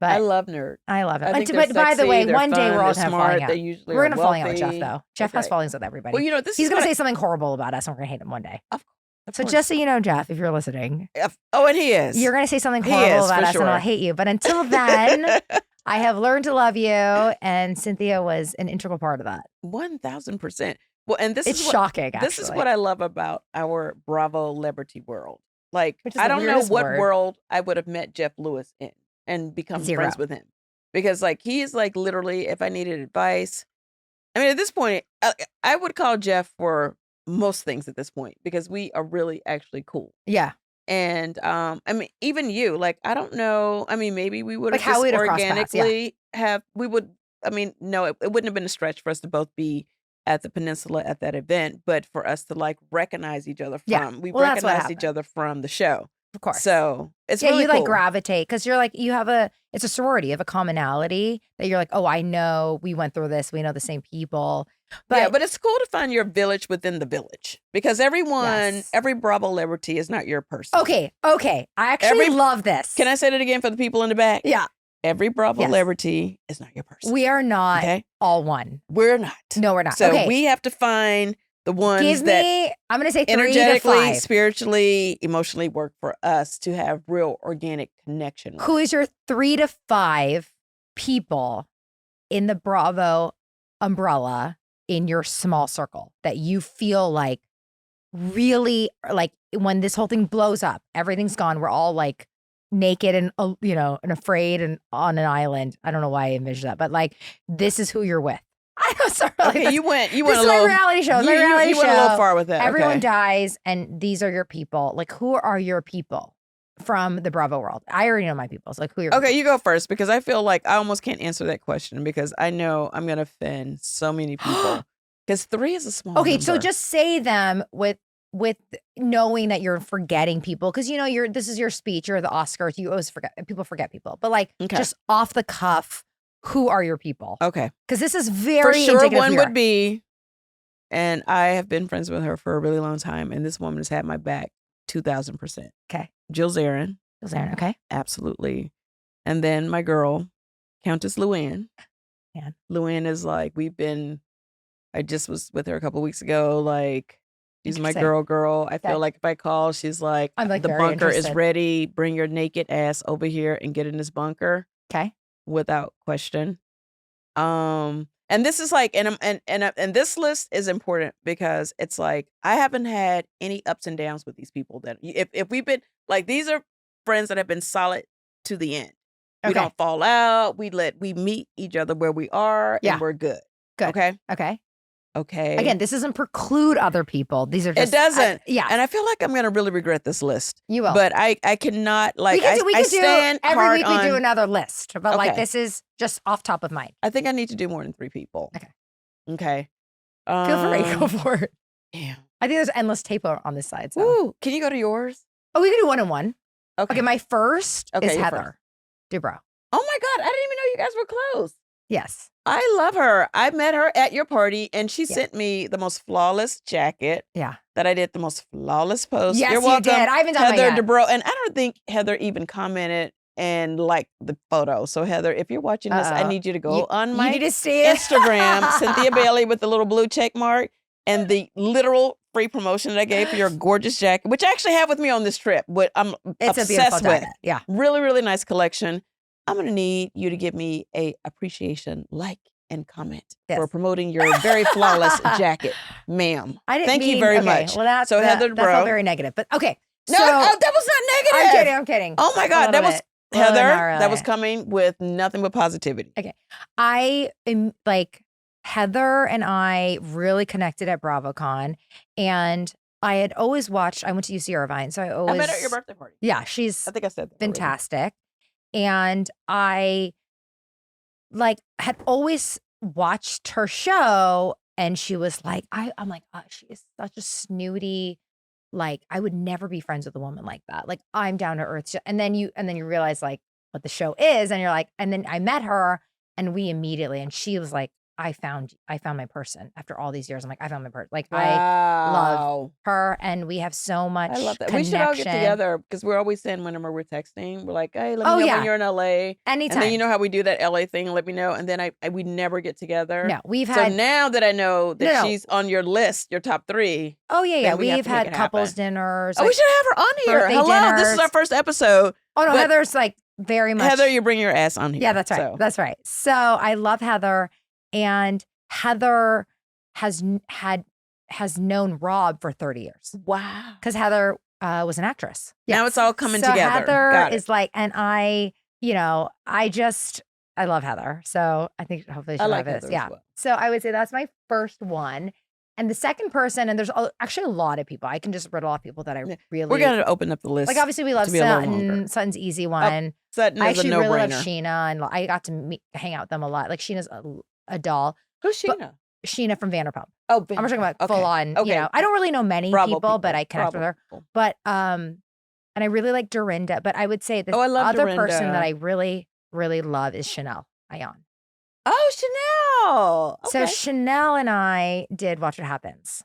But I love nerds. I love it. But by the way, one day we're all going to have falling out. We're going to falling out with Jeff though. Jeff has fallings with everybody. Well, he's going to say something horrible about us and we're going to hate him one day. So course. just so you know, Jeff, if you're listening. Oh, and he is. You're going to say something horrible about us and I'll hate you. But until then, I have learned to love you. And Cynthia was an integral part of that. 1000%. Well, and this is shocking, actually. This is what I love about our Bravolebrity world. Like, I don't know what world I would have met Jeff Lewis in and become friends with him. Because like, he's like literally, if I needed advice, I mean, at this point, I would call Jeff for most things at this point because we are really actually cool. Yeah. And I mean, even you, like, I don't know. I mean, maybe we would have just organically no, it wouldn't have been a stretch for us to both be at the peninsula at that event, but for us to like recognize each other we recognize each other from the show. Of course. So it's really you cool. Like gravitate because you're like, it's a sorority, you have a commonality that you're like, oh, I know we went through this. We know the same people. But it's cool to find your village within the village because every Bravolebrity is not your person. Okay. I actually love this. Can I say that again for the people in the back? Yeah. Every Bravolebrity is not your person. We are not all one. We're not. No, we're not. So we have to find the ones that I'm going to say 3 energetically, to 5. spiritually, emotionally work for us to have real organic connection. Who is your 3 to 5 people in the Bravo umbrella in your small circle that you feel like really like when this whole thing blows up, everything's gone. We're all like naked and, and afraid and on an island. I don't know why I envisioned that, but like, this is who you're with. I'm sorry. Okay, you went a little. My reality show. You went a little far with that. Everyone dies, and these are your people. Like, who are your people from the Bravo world? I already know my people. So like, who are your people? You go first because I feel like I almost can't answer that question because I know I'm going to offend so many people. Because 3 is a small Okay, number. so just say them with knowing that you're forgetting people. Because, this is your speech or the Oscars. You always forget. People forget people. But like, just off the cuff, who are your people? Okay. Because this is very For sure, indicative one of your- would be, and I have been friends with her for a really long time, and this woman has had my back 2,000%. Okay. Jill Zarin. Jill Zarin, okay. Absolutely. And then my girl, Countess Luann. Yeah. Luann is like, I just was with her a couple weeks ago. Like, she's my girl. I feel like if I call, she's like, I'm like the bunker is ready. Bring your naked ass over here and get in this bunker. Okay. Without question. And this is like, and this list is important because it's like, I haven't had any ups and downs with these people that if we've been like, these are friends that have been solid to the end. We don't fall out. We meet each other where we are and we're good. Okay. Okay. Again, this doesn't preclude other people. These are just... It doesn't. Yeah. And I feel like I'm going to really regret this list. You will. But I cannot, like, we can stand do, every hard week we do another list. But like, this is just off top of mind. I think I need to do more than 3 people. Okay. Go for it. Yeah. I think there's endless tape on this side. So. Ooh, can you go to yours? Oh, we can do 1 and 1. Okay. My first is Heather Dubrow. Oh my God. I didn't even know you guys were close. Yes. I love her. I met her at your party and she sent me the most flawless jacket. Yeah. That I did the most flawless post. Yes, You're welcome. you did. I haven't done Heather mine yet. Dubrow. And I don't think Heather even commented and liked the photo. So Heather, if you're watching this, I need you to go on my Instagram, Cynthia Bailey with the little blue check mark and the literal free promotion that I gave for your gorgeous jacket, which I actually have with me on this trip. What I'm obsessed with. Yeah. Really, really nice collection. I'm going to need you to give me a appreciation, like, and comment for promoting your very flawless jacket, ma'am. Thank you very much. Well, that's Heather Dubrow. That's not very negative, but okay. No, that was not negative. I'm kidding. Oh my God, that was Heather. That was coming with nothing but positivity. Okay, I am like Heather and I really connected at BravoCon, and I had always watched. I went to UC Irvine, so I met her at your birthday party. Yeah, I think I said that fantastic. Already. And I had always watched her show, and she was like, I'm like, oh, she is such a snooty, like, I would never be friends with a woman like that. Like, I'm down to earth. And then you realize like what the show is, and you're like, and then I met her and we immediately, and she was like, I found my person after all these years. I'm like, I found my person. Like, I love her, and we have so much. I love that. We should all get together because we're always saying whenever we're texting, we're like, hey, let me know when you're in LA. Anytime. And then you know how we do that LA thing, let me know. And then we never get together. No, So now that I know that she's on your list, your top 3. Oh yeah. We've had couples dinners. Oh, we should have her on here. Hello, this is our first episode. Oh no, Heather's like very much. Heather, you bring your ass on here. Yeah, that's right. So. That's right. So I love Heather. And Heather has known RHOBH for 30 years. Wow. Because Heather was an actress. Yes. Now it's all coming together. Heather is like, and I love Heather. So I think hopefully she'll like have this. Yeah. Well. So I would say that's my first one. And the second person, and there's actually a lot of people. I can just riddle off people that I really... We're going to open up the list. Like, obviously, we love Sutton. Sutton's easy one. Sutton is I actually a no-brainer. really love Sheena, and I got to hang out with them a lot. Like, Sheena's a doll. Who's Sheena? Sheena from Vanderpump. Oh, I'm talking about full on. Okay. I don't really know many people, but I connect with her. But and I really like Dorinda. But I would say the other person that I really, really love is Chanel Ayan. Oh, Chanel. Okay. So Chanel and I did Watch What Happens,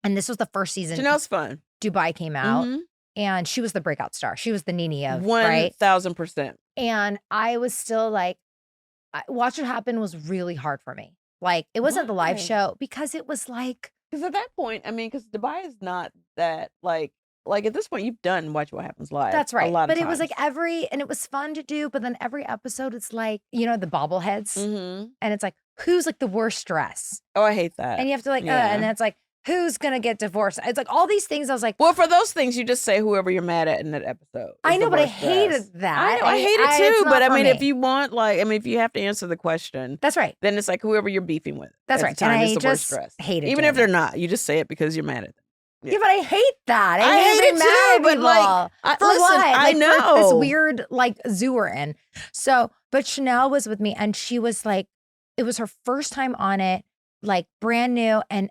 and this was the first season. Chanel's fun. Dubai came out, and she was the breakout star. She was the Nene of 1,000%. And I was still like, Watch What Happened was really hard for me. Like, it wasn't the live show because it was like... Because at that point, I mean, because Dubai is not that, like at this point, you've done Watch What Happens live. That's right. A lot of times. times. It was like and it was fun to do, but then every episode, it's like, the bobbleheads. And it's like, who's like the worst dress? Oh, I hate that. And you have to like, and then it's like, who's going to get divorced? It's like all these things. I was like, well, for those things, you just say whoever you're mad at in that episode. I know, but I hated that. I know, I hate it too. But I mean, if you want, if you have to answer the question. That's right. Then it's like whoever you're beefing with. That's right. And I just hate it. Even if they're not, you just say it because you're mad at them. Yeah, but I hate that. I hate it too. But for listen, what? I know for this weird zoo we're in. So, but Chanel was with me, and she was like, it was her first time on it, like brand new. And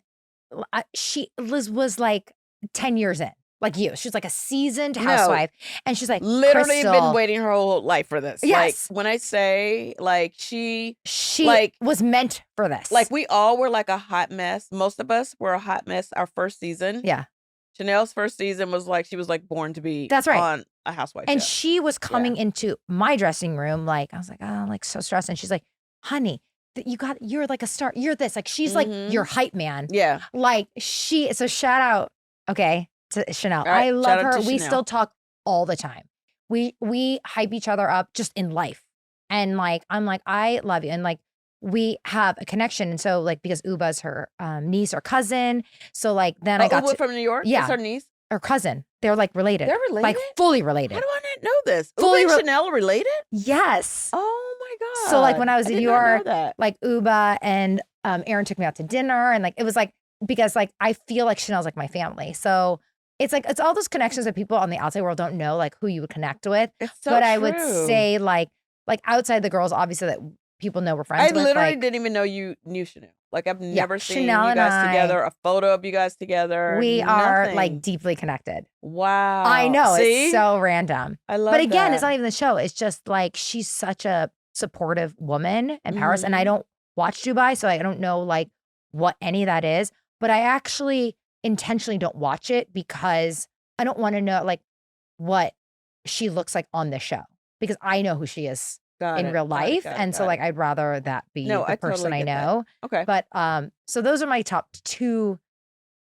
Liz was like 10 years in, like you. She's like a seasoned housewife. And she's like, literally Crystal, been waiting her whole life for this. Yes. Like when I say like she like was meant for this. Like we all were like a hot mess. Most of us were a hot mess our first season. Yeah. Chanel's first season was like, she was like born to be That's right. on a housewife and show. she was coming into my dressing room, like, I was like, oh, I'm like so stressed. And she's like, honey, you're like a star. You're this. Like, she's like your hype man. Yeah. Like so shout out, okay, to Chanel. Right, I love her. We Chanel. still talk all the time. We hype each other up just in life. And like, I'm like, I love you. And like, we have a connection. And so like, because Uba's her niece or cousin. So like, then I got Uba from New York? Yeah. That's her niece? Or cousin. They're like related. They're related? Like fully related. How do I not know this? Fully Uba and Chanel related? Yes. Oh my God. So like when I was in New York, that. like Uba and Aaron took me out to dinner, and like it was like, because like I feel like Chanel's like my family. So it's like, it's all those connections that people on the outside world don't know, like who you would connect with. It's so but true. I would say like outside the girls, obviously, that people know we're friends with. I literally like, didn't even know you knew Chanel. Like I've never seen Chanel you guys and together, a photo of you guys together. We are nothing. like deeply connected. Wow. I know. See? It's so random. I love But again, that. it's not even the show. It's just like, she's such a supportive woman in Paris. And I don't watch Dubai, so I don't know like what any of that is. But I actually intentionally don't watch it because I don't want to know like what she looks like on the show, because I know who she is in real life. And so like, I'd rather that be the person I know. Okay. But so those are my top two.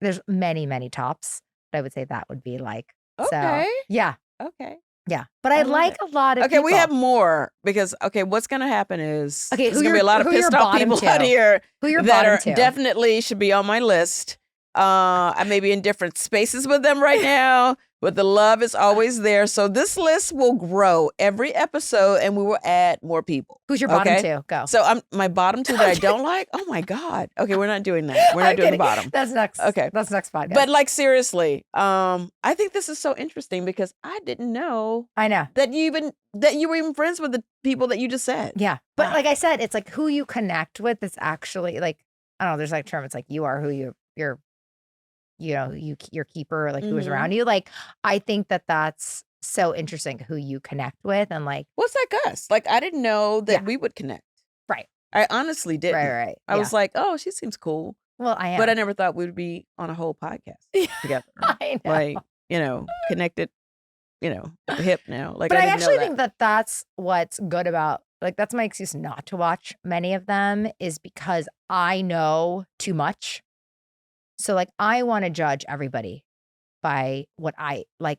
There's many, many tops, but I would say that would be like, okay. So yeah. Okay. Yeah. But I like a lot of Okay, people. we have more because what's gonna happen is Okay, there's gonna be a lot of pissed off people out here who your that bottom are two? definitely should be on my list. I may be in different spaces with them right now, but the love is always there. So this list will grow every episode, and we will add more people. Who's your bottom two? Go. So my bottom two that I don't like. Oh my God. Okay, we're not doing that. We're not doing the bottom. That's next. Okay, that's next podcast. But like seriously, I think this is so interesting because I didn't know. I know that you were even friends with the people that you just said. Yeah, but like I said, it's like who you connect with. It's actually like, I don't know. There's like a term. It's like you are who you're. Your keeper, like who's around you. Like, I think that's so interesting who you connect with. And like, what's like us? Like, I didn't know that we would connect. Right. I honestly didn't. Right. I was like, oh, she seems cool. Well, I am. But I never thought we would be on a whole podcast together. I know. Like, connected, at the hip now. Like, but I didn't actually know that. think that that's what's good about, like, that's my excuse not to watch many of them, is because I know too much. So like, I want to judge everybody by what I like,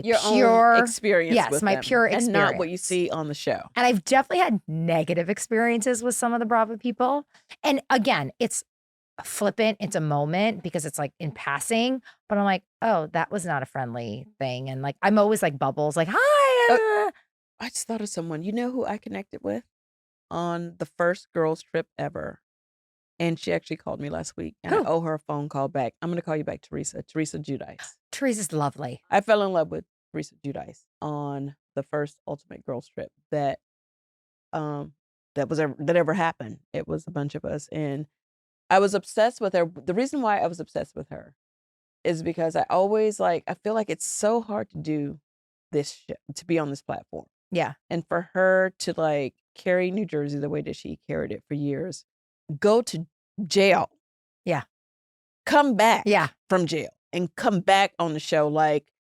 your pure own experience. Yes, with my them, pure experience, and not what you see on the show. And I've definitely had negative experiences with some of the Bravo people. And again, it's flippant. It's a moment because it's like in passing. But I'm like, oh, that was not a friendly thing. And like, I'm always like bubbles, like, hi. I just thought of someone. You know who I connected with on the first girls' trip ever? And she actually called me last week, and I owe her a phone call back. I'm going to call you back, Teresa Giudice. Teresa's lovely. I fell in love with Teresa Giudice on the first Ultimate Girls Trip that ever happened. It was a bunch of us, and I was obsessed with her. The reason why I was obsessed with her is because I always I feel like it's so hard to do this shit, to be on this platform. Yeah. And for her to carry New Jersey the way that she carried it for years, go to jail. Yeah. Come back from jail and come back on the show.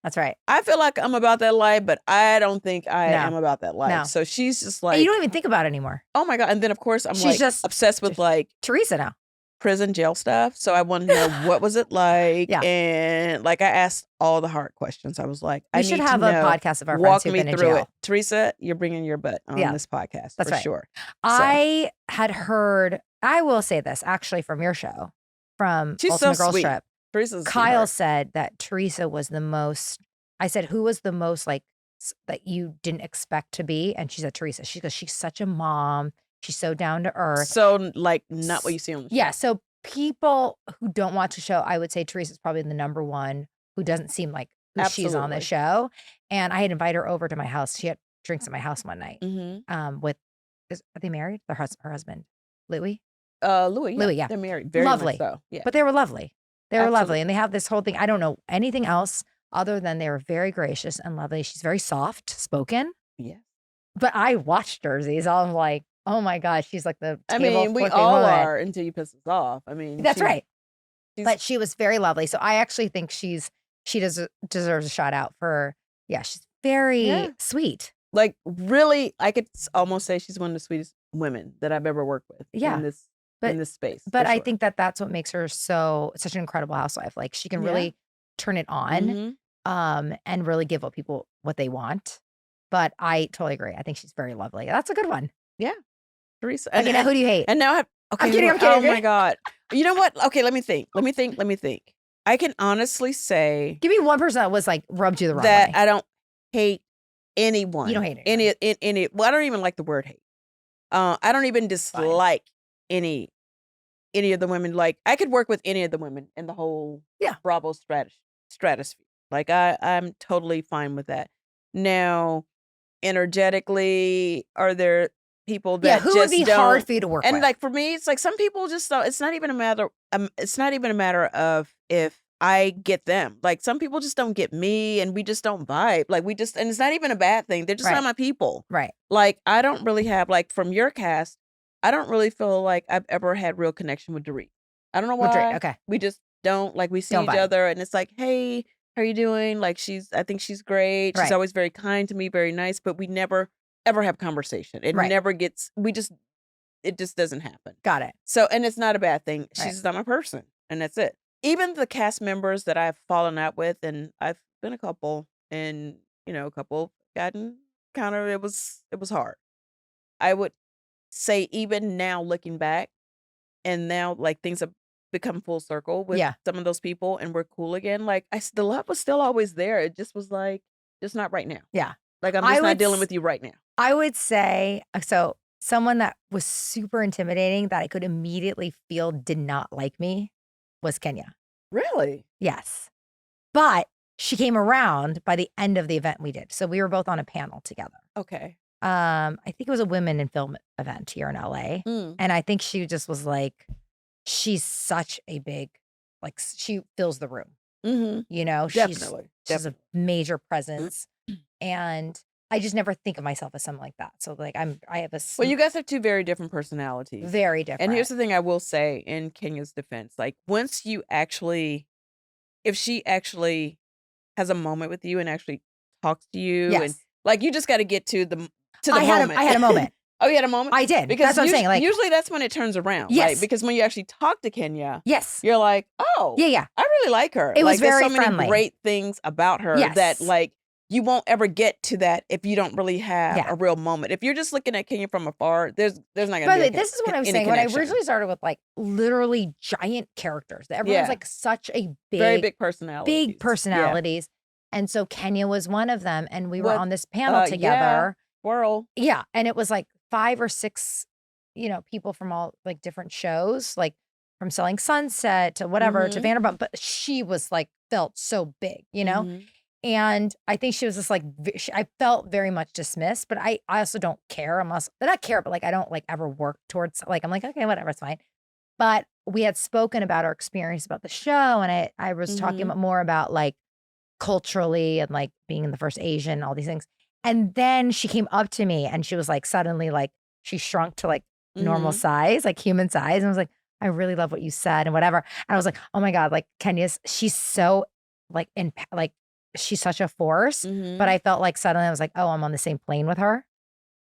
That's right. I feel like I'm about that life, but I don't think I am about that life. No. So she's just like, and you don't even think about it anymore. Oh my God. And then of course I'm just obsessed with Teresa now. Prison jail stuff. So I wanted to know what was it like. Yeah. And I asked all the hard questions. I was like, I need to know. We should have a podcast of our friends who've been in jail. It. Teresa, you're bringing your butt on this podcast. That's for right. Sure. I had heard, I will say this actually from your show, from She's Ultimate so Girls sweet. Trip. Teresa's Kyle said that Teresa was the most, I said, who was the most that you didn't expect to be? And she said, Teresa. She goes, she's such a mom. She's so down to earth. So not what you see on the show. Yeah. So people who don't watch the show, I would say Teresa's probably the number one who doesn't seem like who she's on the show. And I had invited her over to my house. She had drinks at my house one night. Mm-hmm. Are they married? Her husband, Louis. Louis. Yeah. Louis, yeah. They're married. Very Lovely. much so. Yeah. But they were lovely. They were Absolutely. lovely. And they have this whole thing. I don't know anything else other than they were very gracious and lovely. She's very soft spoken. Yeah. But I watched Jersey, so I'm like, oh my God, she's like the I table mean, we flipping all woman. are until you piss us off. I mean, That's right. she's- But she was very lovely. So I actually think she deserves a shout out for, she's very sweet. Like, really, I could almost say she's one of the sweetest women that I've ever worked with in this space. But for I sure. think that's what makes her such an incredible housewife. Like, she can really turn it on and really give people what they want. But I totally agree. I think she's very lovely. That's a good one. Yeah. Teresa. Okay, now who do you hate? And now I'm kidding. Oh my God. You know what? Okay, let me think. I can honestly say, give me one person that was like rubbed you the wrong that way. I don't hate anyone. You don't hate any. Well, I don't even like the word hate. I don't even dislike any of the women. Like, I could work with any of the women in the whole Bravo stratosphere. Like, I'm totally fine with that. Now, energetically, are there people that who just would be don't, hard for you to work with? and like for me, it's like some people just don't. It's not even a matter. It's not even a matter of if I get them. Like, some people just don't get me, and we just don't vibe. Like, and it's not even a bad thing. They're just not my people. Right. Like, I don't really have, like, from your cast, I don't really feel like I've ever had real connection with Dorit. I don't know why. Okay. We just don't, like, we see each other, and it's like, hey, how are you doing? Like, I think she's great. She's always very kind to me, very nice, but we never ever have conversation. It never gets, it just doesn't happen. Got it. So, and it's not a bad thing. She's just not my person, and that's it. Even the cast members that I've fallen out with, and I've been a couple, and, a couple gotten kind of, it was hard. I would say, even now looking back, and now, like, things have become full circle with some of those people, and we're cool again. Like, the love was still always there. It just was like, just not right now. Yeah. Like, I'm just not dealing with you right now. I would say, so someone that was super intimidating that I could immediately feel did not like me was Kenya. Really? Yes. But she came around by the end of the event we did. So we were both on a panel together. Okay. I think it was a women in film event here in LA. And I think she just was like, she's such a big, like, she fills the room. Definitely. She's a major presence. And I just never think of myself as something like that. So, like, I have a... Well, you guys have two very different personalities. Very different. And here's the thing I will say in Kenya's defense. Like, once you actually, if she actually has a moment with you and actually talks to you, and, like, you just got to get to the moment. I had a moment. Oh, you had a moment? I did. Because that's what I'm saying. Like, usually that's when it turns around. Yes. Right? Because when you actually talk to Kenya, yes, you're like, oh, yeah, I really like her. It was very there's so friendly. many great things about her that, like, you won't ever get to that if you don't really have a real moment. If you're just looking at Kenya from afar, there's not going to be a this is what I was saying. When I originally started with, like, literally giant characters. Everyone's like such a very big personalities. Big personalities. And so Kenya was one of them. And we were on this panel together. Whirl. Yeah. And it was like 5 or 6, people from all, like, different shows, like from Selling Sunset to whatever to Vanderpump. But she was, like, felt so big, And I think she was just like, I felt very much dismissed, but I also don't care. Not care, but, like, I don't, like, ever work towards, like, I'm like, okay, whatever, it's fine. But we had spoken about our experience about the show. And I was talking more about, like, culturally and, like, being the first Asian, all these things. And then she came up to me and she was like, suddenly, like, she shrunk to, like, normal size, like human size. And I was like, I really love what you said and whatever. And I was like, oh my God, like, she's so, like, she's such a force. But I felt like suddenly I was like, oh, I'm on the same plane with her.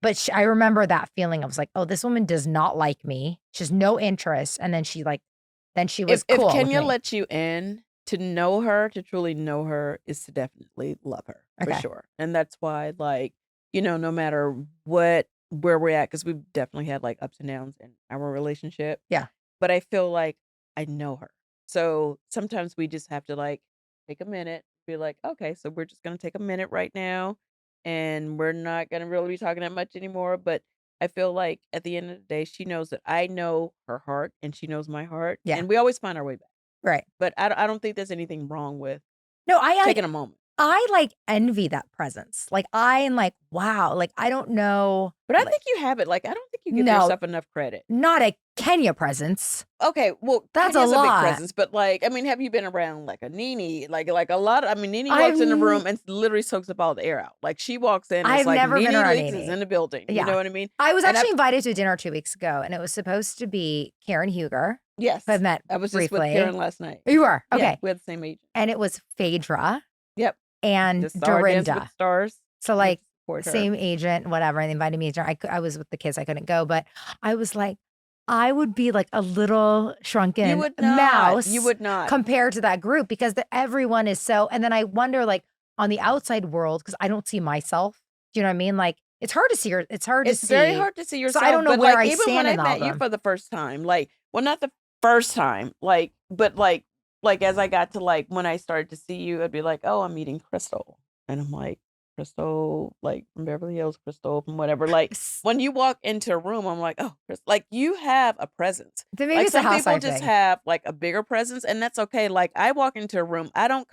But I remember that feeling. I was like, oh, this woman does not like me. She has no interest. And then she was cool. If Kenya lets you in, to know her, to truly know her, is to definitely love her, for sure. And that's why, like, no matter where we're at, because we've definitely had, like, ups and downs in our relationship. Yeah. But I feel like I know her. So sometimes we just have to, like, take a minute, be like, okay, so we're just going to take a minute right now, and we're not going to really be talking that much anymore. But I feel like at the end of the day, she knows that I know her heart and she knows my heart. Yeah. And we always find our way back. Right. But I don't think there's anything wrong with No, taking a moment. I like envy that presence. Like I am like, wow, like I don't know. But I like, think you have it. Like, I don't think you give No. yourself enough credit. not a Kenya presence. Okay, well, That's Kenya's a a big lot. presence, but like, I mean, have you been around like a Nene? Like a lot. I mean, Nene walks in the room and literally soaks up all the air out. Like she walks in, I've it's like never been Nene around Leakes Nene. is in the building. You Yeah. know what I mean? I was And actually invited to a dinner 2 weeks ago, and it was supposed to be Karen Huger, Yes, who I've met I was just briefly. with Karen last night. You were? Yeah, Okay. we had the same agent. And it was Phaedra Yep. and The Star Dance with Dorinda. Stars. So We like support her. same agent, whatever. And they invited me to dinner. I was with the kids. I couldn't go, but I was like, I would be like a little shrunken You would not. mouse You would not. compared to that group because everyone is so. And then I wonder, like on the outside world, because I don't see myself. Do you know what I mean? Like it's hard to see. It's hard to see. It's very hard to see yourself. So I don't know but where like, I even stand when in I all met of you them. for the first time, like, well, not the first time, like, but like as I got to like when I started to see you, I'd be like, oh, I'm meeting Crystal, and I'm like, Crystal, like from Beverly Hills, Crystal from whatever. Like when you walk into a room, I'm like, oh, like you have a presence. Then maybe Like it's a some people housewife just thing. have like a bigger presence, and that's okay. Like I walk into a room, I don't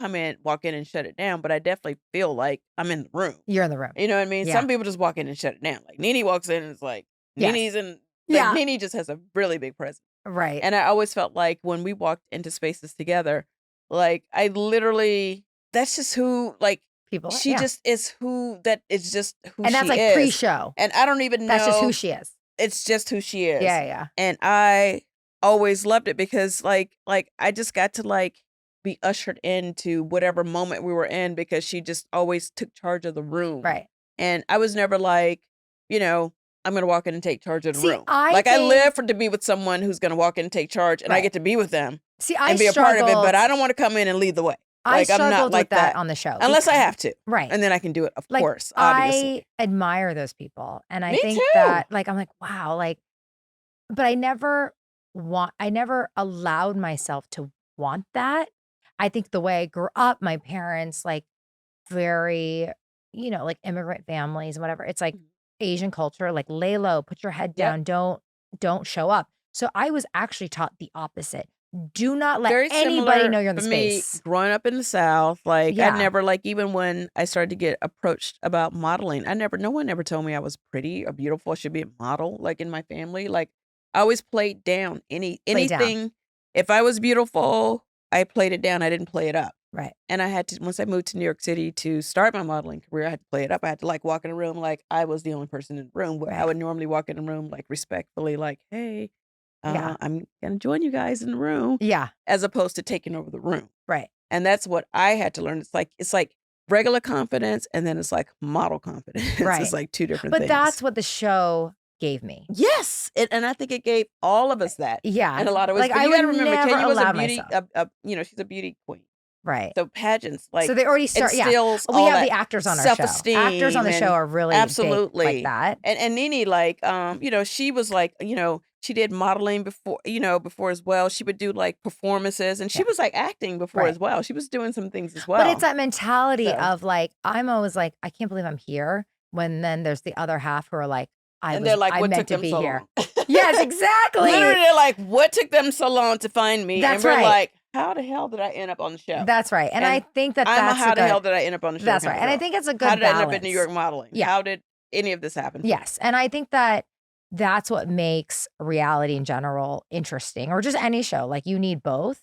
walk in and shut it down, but I definitely feel like I'm in the room. You're in the room. You know what I mean? Yeah. Some people just walk in and shut it down. Like Nene walks in and it's like Yes. Nene's in. Like, Yeah. Nene just has a really big presence. Right. And I always felt like when we walked into spaces together, like I literally, that's just who, like People. she just is who that is just who And that's she like is. pre-show. And I don't even know. That's just who she is. It's just who she is. Yeah, yeah. And I always loved it because like I just got to like be ushered into whatever moment we were in because she just always took charge of the room. Right. And I was never like, you know, I'm going to walk in and take charge of the room. I live to be with someone who's going to walk in and take charge, and I get to be with them and be a part of it, but I don't want to come in and lead the way. I Like, I'm not struggled like with that on the show. Unless I have to. Right. And then I can do it, of Like, course, obviously. I admire those people. And I Me think too. that, like, I'm like, wow, like, but I never allowed myself to want that. I think the way I grew up, my parents, like, very, like immigrant families and whatever. It's like Asian culture, like lay low, put your head down, don't show up. So I was actually taught the opposite. Do not let anybody know you're in the space. Me, growing up in the South, like Yeah. I never, like even when I started to get approached about modeling, no one ever told me I was pretty or beautiful, should be a model. Like in my family, like I always played down anything. If I was beautiful, I played it down. I didn't play it up. Right. And I had to, once I moved to New York City to start my modeling career, I had to play it up. I had to like walk in a room like I was the only person in the room. Where I would normally walk in a room like respectfully, like, hey, I'm gonna join you guys in the room. Yeah. As opposed to taking over the room. Right. And that's what I had to learn. It's like regular confidence and then it's like model confidence. Right. It's like two different But things. that's what the show gave me. Yes. And I think it gave all of us that. Yeah. In a lot of ways. Like, But I you gotta would remember, never Kenya was a allow beauty, myself. she's a beauty queen. Right. So pageants, like, so they already start. Yeah. instills We all have that the actors on our self-esteem show. Actors on the show are really absolutely big like that. And Nene, like, she was like, she did modeling before as well. She would do like performances, and she was like acting before as well. She was doing some things as well. But it's that mentality of like, I'm always like, I can't believe I'm here. When then there's the other half who are like, they're like, what meant took to be them so here. long? Yes, exactly. Literally, they're like, what took them so long to find me? That's and we're right. like, how the hell did I end up on the show? That's right. And I think that's how the hell did I end up on the show? That's right. And I think it's a good How did balance. I end up in New York modeling? Yeah. How did any of this happen? Yes. And I think that that's what makes reality in general interesting, or just any show. Like you need both.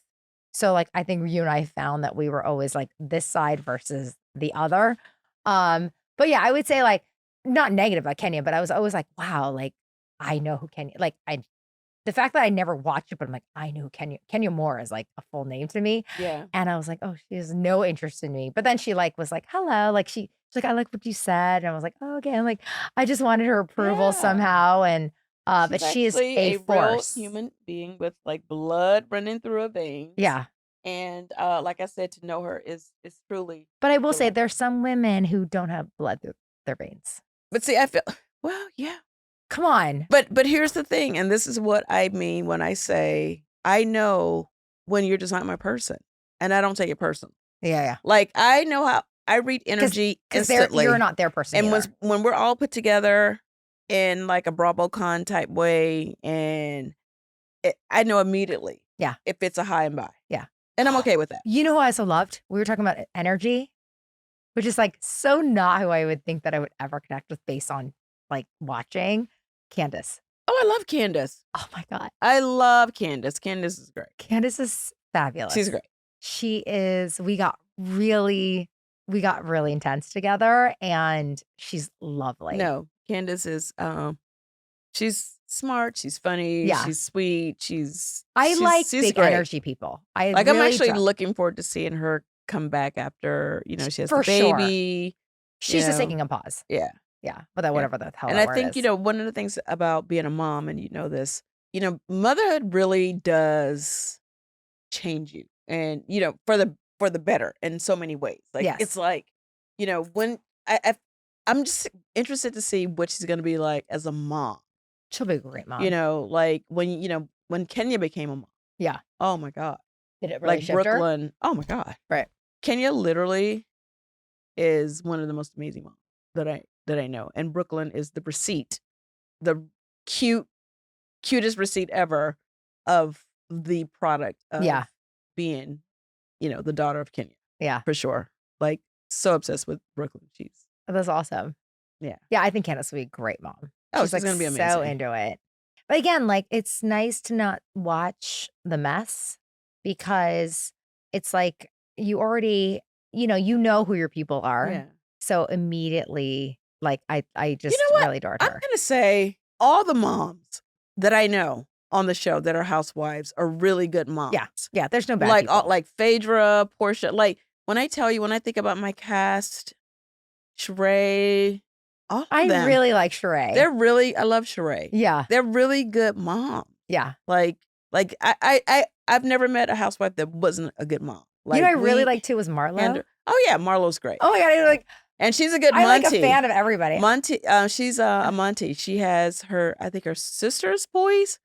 So like, I think you and I found that we were always like this side versus the other. But yeah, I would say like, not negative about Kenya, but I was always like, wow, like I know who Kenya, like the fact that I never watched it, but I'm like, I knew Kenya Moore is like a full name to me. Yeah. And I was like, oh, she has no interest in me. But then she like was like, hello. Like she's like, I like what you said. And I was like, oh, okay. I'm like, I just wanted her approval somehow. And but she is a force. Real human being with like blood running through her veins. Yeah. And like I said, to know her is truly. But I will say there's some women who don't have blood through their veins. But see, I feel, well, yeah. Come on. But here's the thing, and this is what I mean when I say I know when you're just not my person, and I don't take it personal. Yeah, yeah. Like I know how I read energy instantly. You're not their person. And when we're all put together in like a BravoCon type way, and I know immediately. Yeah. If it's a high and by. Yeah. And I'm okay with that. You know who I also loved? We were talking about energy. which is like so not who I would think that I would ever connect with based on like watching. Candice. Oh, I love Candice. Oh my God. I love Candice. Candice is great. Candice is fabulous. She's great. She is, we got really intense together and she's lovely. No, Candice is, she's smart. She's funny. Yeah. She's sweet. I like she's big great. energy people. I'm actually looking forward to seeing her come back after, she has For the baby. She's just taking a pause. Yeah. Yeah. But whatever the hell. And I think, one of the things about being a mom, and this, motherhood really does change you. And, for the better in so many ways. Like, yes. It's like, when I'm just interested to see what she's going to be like as a mom. She'll be a great mom. Like when Kenya became a mom. Yeah. Oh my God. Did it really shift Brooklyn. Her? Oh my God. Right. Kenya literally is one of the most amazing moms that I know. And Brooklyn is the receipt, the cutest receipt ever of the product of being, the daughter of Kenya. Yeah. For sure. Like, so obsessed with Brooklyn. That's awesome. Yeah. Yeah, I think Candice will be a great mom. She's like, gonna be amazing. So into it. But again, like, it's nice to not watch the mess because it's like you already, you know who your people are. Yeah. So immediately, like, I just really adored her. I'm gonna say all the moms that I know on the show that are housewives are really good moms. Yeah. Yeah. There's no bad like people. Like Phaedra, Portia. Like, when I think about my cast, Sheree, all of them. I really like Sheree. I love Sheree. Yeah. They're really good moms. Yeah. Like I've never met a housewife that wasn't a good mom. Like, I really liked too was Marlo. Oh yeah, Marlo's great. Oh my God, and she's a good Monty. I'm like a fan of everybody. Monty, she's a Monty. She has her sister's boys,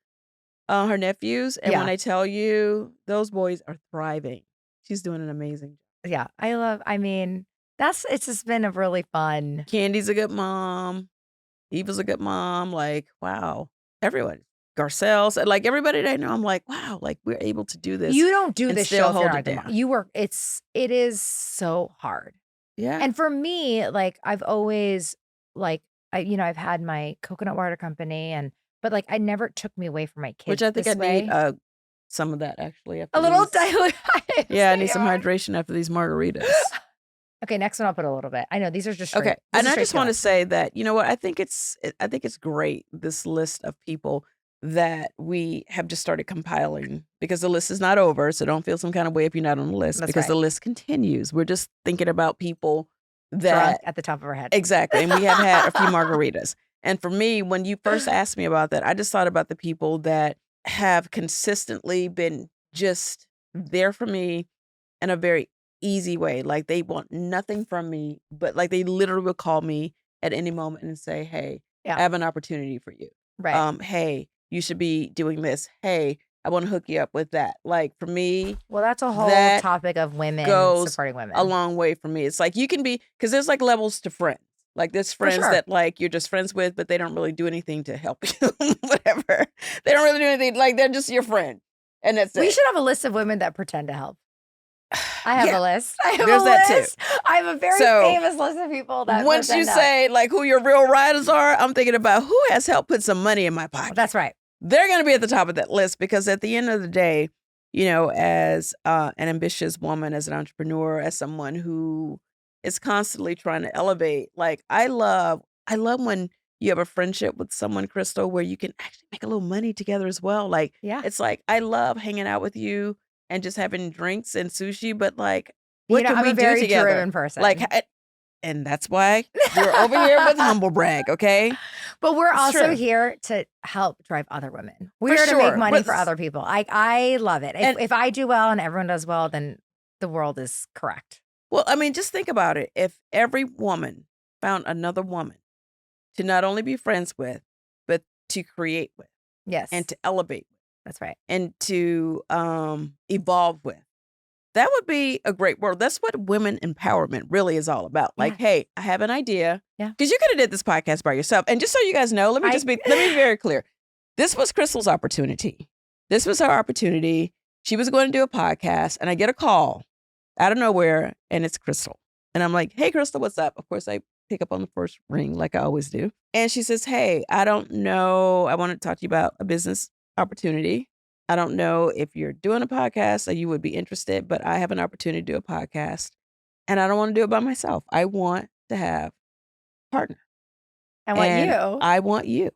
her nephews, and when I tell you, those boys are thriving. She's doing an amazing job. Yeah, it's just been a really fun. Candy's a good mom. Eva's a good mom. Like, wow, everyone. Garcelle's, like, everybody that I know, I'm like, wow, like, we're able to do this. You don't do this show if you're not down. You work. It is so hard. Yeah. And for me, like, I've always, like, I've had my coconut water company, but like, I never took me away from my kids. Which I think I need some of that actually. A little dilute. Yeah, I need some hydration after these margaritas. Okay, next one I'll put a little bit. I know these are just straight. Okay, and I just want to say that, you know what, I think it's great, this list of people that we have just started compiling, because the list is not over, so don't feel some kind of way if you're not on the list. That's because the list continues. We're just thinking about people that drunk at the top of our head. Exactly, and we have had a few margaritas. And for me, when you first asked me about that, I just thought about the people that have consistently been just there for me in a very easy way. Like, they want nothing from me, but like, they literally will call me at any moment and say, hey, I have an opportunity for you. Right. Hey, you should be doing this. Hey, I want to hook you up with that. Like, for me, well, that's a whole topic of women supporting women. A long way for me. It's like, you can be, because there's like levels to friends. Like, there's friends that like you're just friends with, but they don't really do anything to help you. Whatever. They don't really do anything. Like, they're just your friend. And that's it. We should have a list of women that pretend to help. I have a list. There's that too. I have a very famous list of people that once you say like who your real riders are, I'm thinking about who has helped put some money in my pocket. Well, that's right. They're going to be at the top of that list, because at the end of the day, as an ambitious woman, as an entrepreneur, as someone who is constantly trying to elevate, like, I love when you have a friendship with someone, Crystal, where you can actually make a little money together as well. Like, it's like, I love hanging out with you and just having drinks and sushi, but like, what can we do together? I'm a very driven person. Like, and that's why we're over here with Humble Brag, okay? But we're also here to help drive other women. We're here to make money for other people. I love it. If I do well and everyone does well, then the world is correct. Well, I mean, just think about it. If every woman found another woman to not only be friends with, but to create with. Yes. And to elevate with. That's right. And to evolve with. That would be a great world. That's what women empowerment really is all about. Like, hey, I have an idea. Yeah. Because you could have did this podcast by yourself. And just so you guys know, let me be very clear. This was Crystal's opportunity. This was her opportunity. She was going to do a podcast, and I get a call out of nowhere, and it's Crystal. And I'm like, hey, Crystal, what's up? Of course, I pick up on the first ring like I always do. And she says, hey, I don't know. I want to talk to you about a business opportunity. I don't know if you're doing a podcast or you would be interested, but I have an opportunity to do a podcast. And I don't want to do it by myself. I want to have a partner. I want And you. I want you.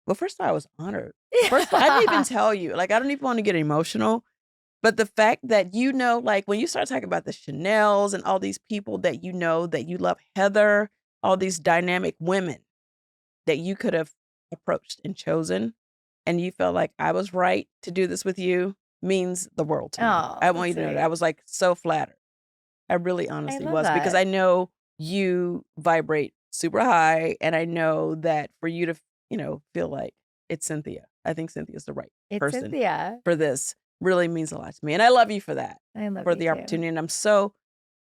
Well, first of all, I was honored. First of all, I didn't even tell you. Like, I don't even want to get emotional. But the fact that, like when you start talking about the Chanels and all these people that you know that you love, Heather, all these dynamic women that you could have approached and chosen, and you felt like I was right to do this with you, means the world to me. I want you to know that. I was like so flattered. I really honestly was because I know you vibrate super high, and I know that for you to, feel like it's Cynthia. I think Cynthia's the right person for this. Really means a lot to me. And I love you for that. I love for you the too. opportunity. And I'm so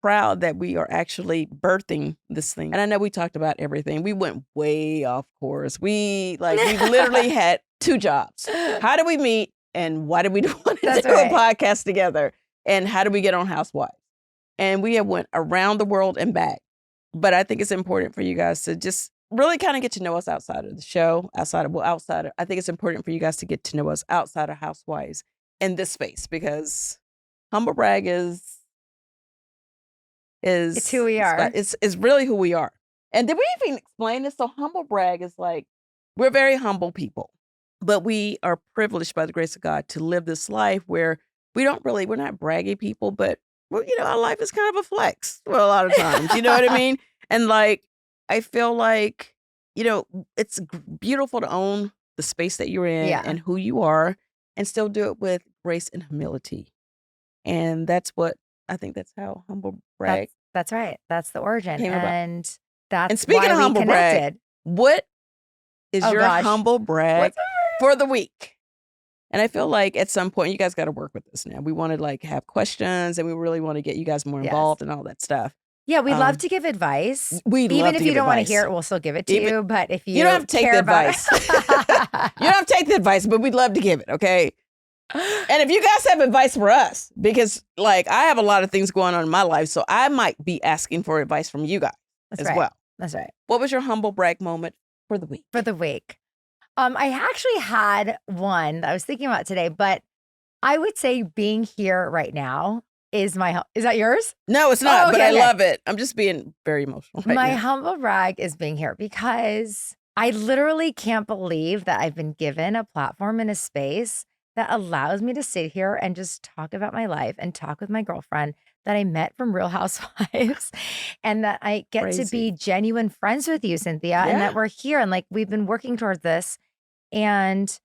proud that we are actually birthing this thing. And I know we talked about everything. We went way off course. We literally had 2 jobs. How did we meet? And why did we want to do a podcast together? And how did we get on Housewives? And we have went around the world and back. But I think it's important for you guys to just really kind of get to know us outside of the show, I think it's important for you guys to get to know us outside of Housewives in this space, because humble brag is it's who we are. It's really who we are. And did we even explain this? So humble brag is like, we're very humble people, but we are privileged by the grace of God to live this life where we're not braggy people, but our life is kind of a flex for a lot of times. You know what I mean? And like, I feel like, it's beautiful to own the space that you're in and who you are, and still do it with grace and humility. And that's how humble brag. That's right. That's the origin. And that's speaking why of humble brag, what is your humble brag for the week? And I feel like at some point you guys got to work with this now. We want to have questions, and we really want to get you guys more involved and all that stuff. Yeah, we'd love to give advice. Even if you don't want to hear it, we'll still give it to you. But if you don't have to take the advice, you don't have to take the advice, but we'd love to give it. Okay. And if you guys have advice for us, because I have a lot of things going on in my life, so I might be asking for advice from you guys well. That's right. What was your humble brag moment for the week? I actually had one that I was thinking about today, but I would say being here right now is that yours? No, it's not, but I love it. I'm just being very emotional right now. My humble brag is being here because I literally can't believe that I've been given a platform and a space that allows me to sit here and just talk about my life and talk with my girlfriend that I met from Real Housewives, and that I get to be genuine friends with you, Cynthia, and that we're here and we've been working towards this. And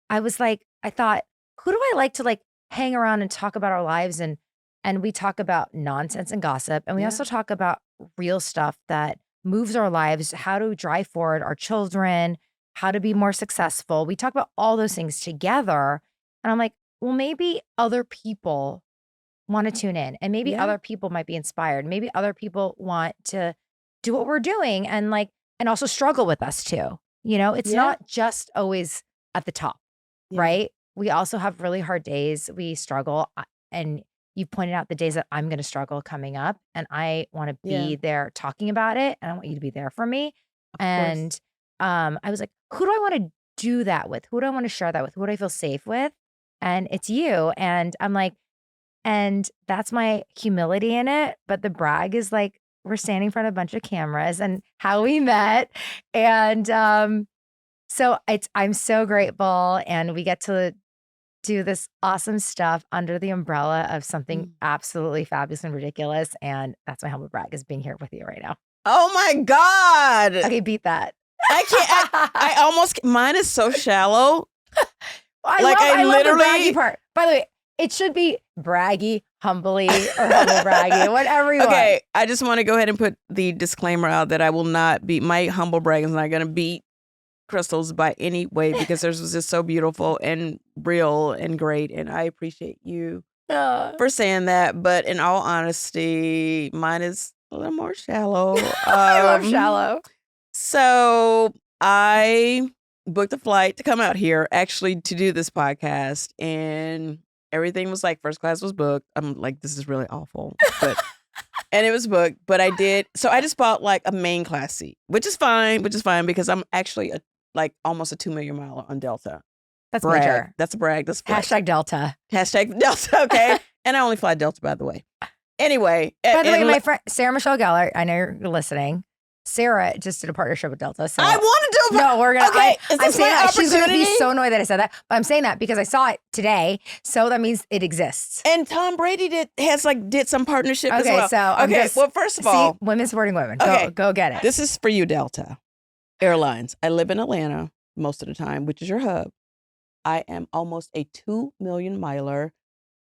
I thought, who do I like to hang around and talk about our lives? And we talk about nonsense and gossip. And we also talk about real stuff that moves our lives, how to drive forward our children, how to be more successful. We talk about all those things together. And I'm like, well, maybe other people want to tune in, and maybe other people might be inspired. Maybe other people want to do what we're doing and also struggle with us too. It's not just always at the top, right? We also have really hard days. We struggle. And you pointed out the days that I'm going to struggle coming up, and I want to be there talking about it. And I want you to be there for me. And I was like, who do I want to do that with? Who do I want to share that with? Who do I feel safe with? And it's you. And I'm like, and that's my humility in it. But the brag is we're standing in front of a bunch of cameras and how we met. And so I'm so grateful. And we get to do this awesome stuff under the umbrella of something absolutely fabulous and ridiculous. And that's my humble brag, is being here with you right now. Oh my God. Okay, beat that. I can't. I almost, mine is so shallow. I love the braggy part. By the way, it should be braggy, humbly, or humble braggy, whatever you want. Okay, I just want to go ahead and put the disclaimer out that I will not be, my humble brag is not going to beat Crystal's by any way, because theirs was just so beautiful and real and great. And I appreciate you for saying that. But in all honesty, mine is a little more shallow. I love shallow. So I booked a flight to come out here actually to do this podcast, and everything was first class was booked. I'm like, this is really awful. But And it was booked, but I did. So I just bought like a main class seat, which is fine because I'm actually like almost a 2 million miler on Delta. That's brag. Major. That's a brag. That's Hashtag Delta. Hashtag Delta. Okay. And I only fly Delta, by the way. Anyway. By the way, my friend Sarah Michelle Gellar, I know you're listening. Sarah just did a partnership with Delta. So I want to do No, we're going to. Okay. Is I'm this saying my that. She's going to opportunity? be so annoyed that I said that. But I'm saying that because I saw it today. So that means it exists. And Tom Brady did some partnership as Okay, well. so I'm just, well, first of all, women supporting women. Okay. Go get it. This is for you, Delta Airlines. I live in Atlanta most of the time, which is your hub. I am almost a 2 million miler.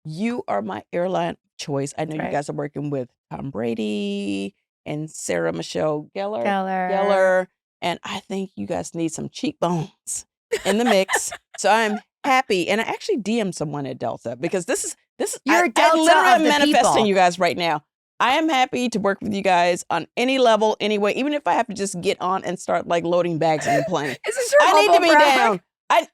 You are my airline choice. I know you guys are working with Tom Brady and Sarah Michelle Gellar. And I think you guys need some cheekbones in the mix. So I'm happy. And I actually DM'd someone at Delta because this is You're Delta I literally of am the manifesting people. you guys right now. I am happy to work with you guys on any level, anyway, even if I have to just get on and start like loading bags in the plane. Is this your I need to be brag? down.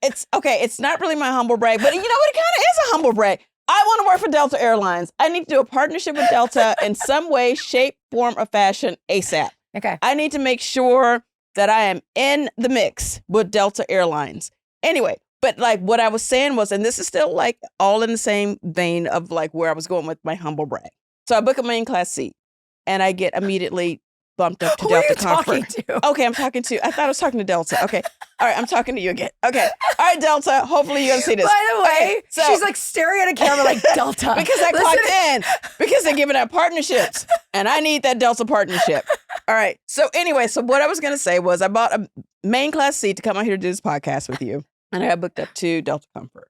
It's okay. It's not really my humble brag, but you know what? It kind of is a humble brag. I want to work for Delta Airlines. I need to do a partnership with Delta in some way, shape, form, or fashion ASAP. Okay. I need to make sure that I am in the mix with Delta Airlines. Anyway, but like what I was saying was, and this is still like all in the same vein of like where I was going with my humble brag. So I book a main class seat and I get immediately bumped up to Who are Delta you Comfort. talking to? Okay, I'm talking to, I thought I was talking to Delta. Okay. All right, I'm talking to you again. Okay. All right, Delta, hopefully you're going to see this. By the way, Okay, so- she's like staring at a camera like Delta. because I clocked in. Because they're giving out partnerships. And I need that Delta partnership. All right. So anyway, so what I was going to say was I bought a main class seat to come out here to do this podcast with you. And I got booked up to Delta Comfort.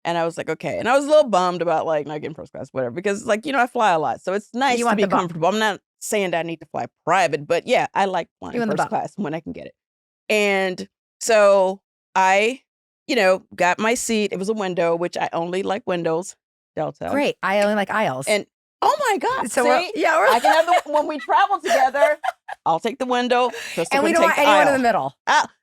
And I was like, okay. And I was a little bummed about like not getting first class, whatever. Because like, I fly a lot. So it's nice You to want be the bump. comfortable. I'm not saying that I need to fly private. But yeah, I like flying You want the first bump. class when I can get it. And so I, got my seat. It was a window, which I only like windows. Delta. Great. I only like aisles. And oh my God. so see? we're I can have when we travel together, I'll take the window. Crystal and we can don't take want the anyone aisle. in the middle.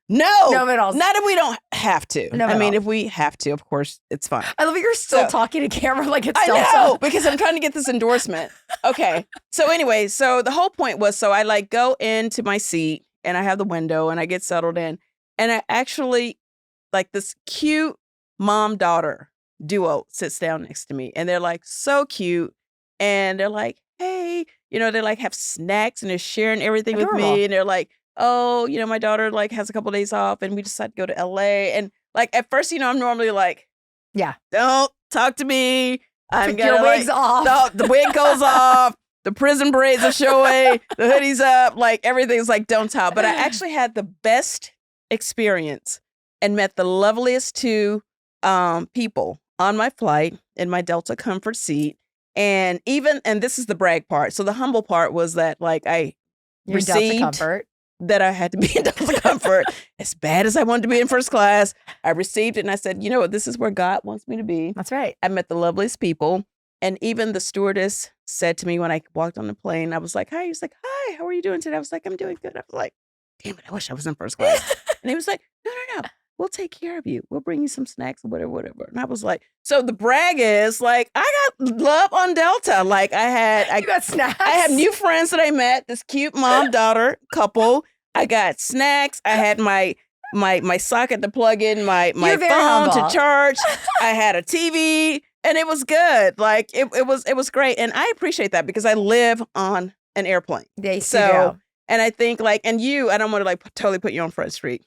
No. No middles. Not if we don't have to. No I mean, middle. if we have to, of course, it's fine. I love that you're still So- talking to camera like it's I Delta. know, because I'm trying to get this endorsement. Okay. So anyway, so the whole point was, so I like go into my seat and I have the window and I get settled in. And I actually, like this cute mom-daughter duo sits down next to me. And they're like so cute. And they're like, hey, they like have snacks and they're sharing everything with Adorable. me. And they're like, oh, my daughter like has a couple days off and we decided to go to LA. And like at first, I'm normally like, Yeah. don't talk to me. I'm Take gonna your wigs like, off. the wig goes off. The prison braids are showing. The hoodie's up. Like everything's like don't talk. But I actually had the best experience and met the loveliest two people on my flight in my Delta Comfort seat. And this is the brag part. So the humble part was that like I You're Delta received Comfort. that I had to be in Delta Comfort as bad as I wanted to be in first class. I received it and I said, this is where God wants me to be. That's right. I met the loveliest people. And even the stewardess said to me when I walked on the plane, I was like, hi. He was like, hi, how are you doing today? I was like, I'm doing good. I was like, damn it, I wish I was in first class. And he was like, no. We'll take care of you. We'll bring you some snacks or whatever. And I was like, so the brag is like, I got love on Delta. Like You got snacks. I have new friends that I met, this cute mom-daughter couple. I got snacks. I had my socket to plug in my You're very phone humble. to charge. I had a TV and it was good. Like it was great. And I appreciate that because I live on an airplane. Yes, So, you do. and I think like, and I don't want to like totally put you on Front Street,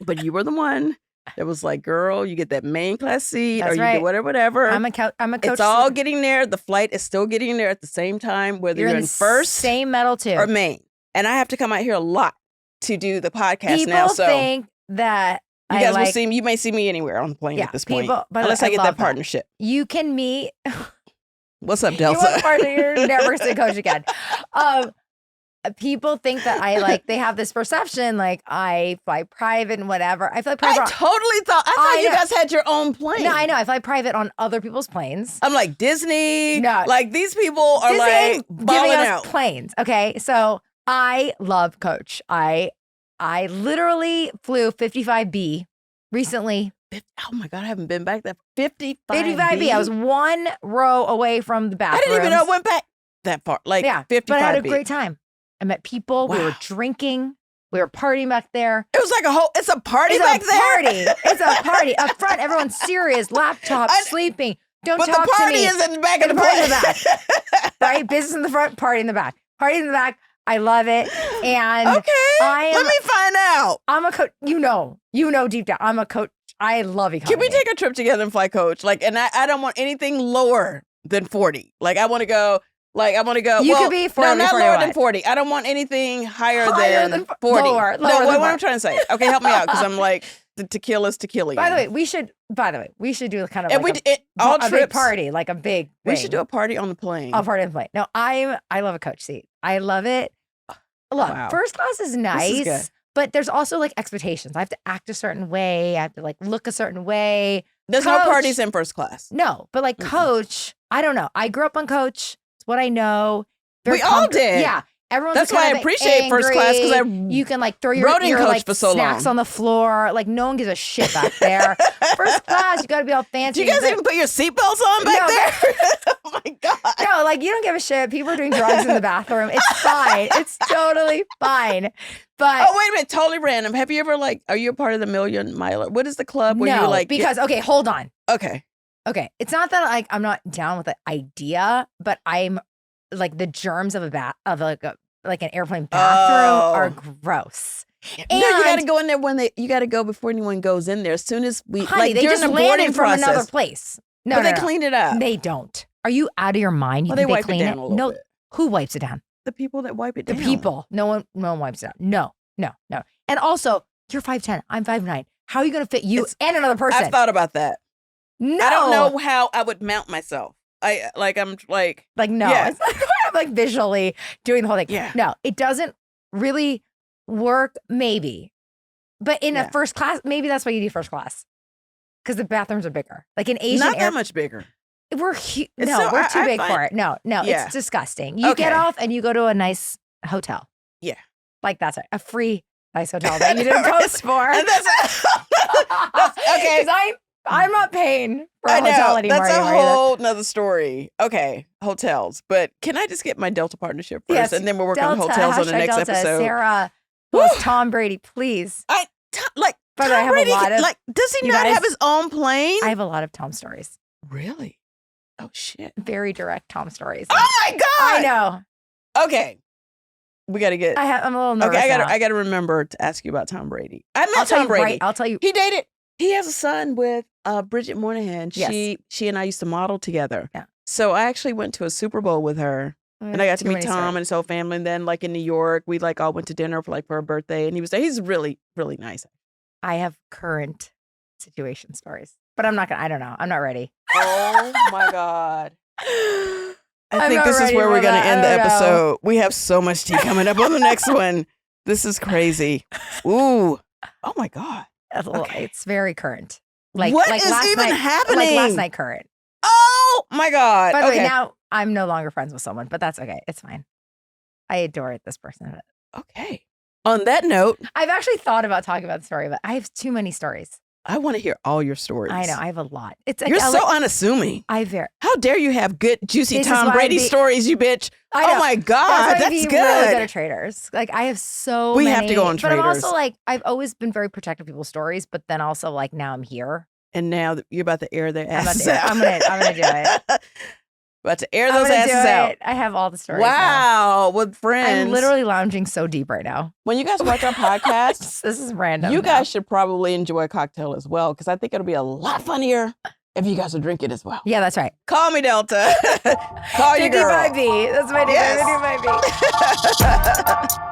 but you were the one that was like, girl, you get that main class seat That's or you right. get whatever. I'm a coach. It's all getting there. The flight is still getting there at the same time, whether you're in first same metal too. or main. And I have to come out here a lot to do the podcast People now. So think that you guys I will like, see me. You may see me anywhere on the plane Yeah, at this point. people- but unless I I get love that that. partnership. You can meet. What's up, You Delta? want partner, you're never gonna coach again. People think that I like. They have this perception like I fly private and whatever. I fly I private. totally thought. I thought I you know. guys had your own plane. No, I know. I fly private on other people's planes. I'm like Disney. No. Like these people are Disney like ain't giving balling us out. planes. Okay, so I love Coach. I literally flew 55B recently. Oh my God, I haven't been back there. 55. 55B. I was one row away from the I bathroom. didn't even know it went back. that far. Like 55 but I had a feet. great time. I met people. We were drinking. We were partying back there. It was like it's a party back there. It's a party. Up front, everyone's serious. Laptop, sleeping. Don't talk to me. But the party is in the back of the party in the back. Right? Business in the front, party in the back. Party in the back. I love it. And let me find out. I'm a coach. You know deep down. I'm a coach. I love economy. Can we take a trip together and fly coach? Like, and I don't want anything lower than 40. Like, I want to go. You could be 40. No, not lower than 40. I don't want anything higher than 40. Lower no, what I'm trying to say. Okay, help me out because I'm like the tequila's tequila. By the way, we should do kind of a big party, like a big thing. We should do a party on the plane. A party on the plane. No, I love a coach seat. I love it. Look, first class is nice, but there's also like expectations. I have to act a certain way. I have to like look a certain way. There's no parties in first class. No, but like coach, I don't know. I grew up on coach. It's what I know. We all did. Yeah. Everyone's That's why I appreciate first class because you can like throw your like for so snacks on the floor. Like no one gives a shit back there. First class, you got to be all fancy. Do you guys even put your seatbelts on back there? Oh my God. No, like you don't give a shit. People are doing drugs in the bathroom. It's fine. It's totally fine. But wait a minute, totally random. Have you ever are you a part of the Million Miler? What is the club where you like? Because okay, hold on. Okay. It's not that I'm not down with the idea, but I'm like the germs of like an airplane bathroom are gross. And you got to go in there you got to go before anyone goes in there. As soon as we they just landed from another place. No, they cleaned it up. They don't. Are you out of your mind? You think they wipe clean it down a little No, bit. who wipes it down? The people that wipe it down. The people. No one wipes it down. No. And also, you're 5'10". I'm 5'9". How are you going to fit you and another person? I've thought about that. No. I don't know how I would mount myself. No. Yeah. It's I'm like visually doing the whole thing. Yeah. No, it doesn't really work. Maybe, but in a first class, maybe that's why you do first class because the bathrooms are bigger. Like in Asian, not that much bigger. We're too big for it. No, it's disgusting. You get off and you go to a nice hotel. Yeah, like that's a free nice hotel that you didn't post for. And that's okay. Because I'm not paying for a hotel anymore. That's a whole nother story. Okay, hotels. But can I just get my Delta partnership first, yes, and then we'll work on hotels on the next episode. Sarah, Tom Brady, please. But Tom I have Brady, a lot of does he not have his own plane? I have a lot of Tom stories. Really? Oh shit! Very direct Tom stories. Oh my God! I know. Okay. We got to get. I'm a little nervous. Okay, now. I got to remember to ask you about Tom Brady. I met Tom Brady. Right, I'll tell you. He dated. He has a son with Bridget Moynihan. Yes. She and I used to model together. Yeah. So I actually went to a Super Bowl with her, and I got to meet Tom and his whole family. And then, like in New York, we all went to dinner for her birthday, and he was there. He's really, really nice. I have current situation stories, but I'm not gonna. I don't know. I'm not ready. Oh my God. I think this is where we're going to end the episode. We have so much tea coming up on the next one. This is crazy. Ooh. Oh my God. Okay. It's very current. What is even happening? Like last night current. Oh my God. By the way, now I'm no longer friends with someone, but that's okay. It's fine. I adore this person. Okay. On that note, I've actually thought about talking about the story, but I have too many stories. I want to hear all your stories. I know. I have a lot. You're so unassuming. How dare you have good, juicy Tom Brady stories, you bitch. Oh my God. That's good. Really good at traders. Like I have so many. We have to go on traders. But I'm also I've always been very protective of people's stories, but then also now I'm here. And now you're about to air their asses out. I'm gonna do it. About to air those asses out. I have all the stories. Wow, with friends. I'm literally lounging so deep right now. When you guys watch our podcast, this is random. You guys should probably enjoy a cocktail as well, because I think it'll be a lot funnier if you guys will drink it as well. Yeah, that's right. Call me Delta. Call you girl. 55B. That's my name. Yes. 55B.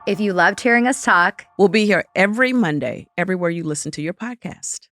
If you loved hearing us talk, we'll be here every Monday, everywhere you listen to your podcast.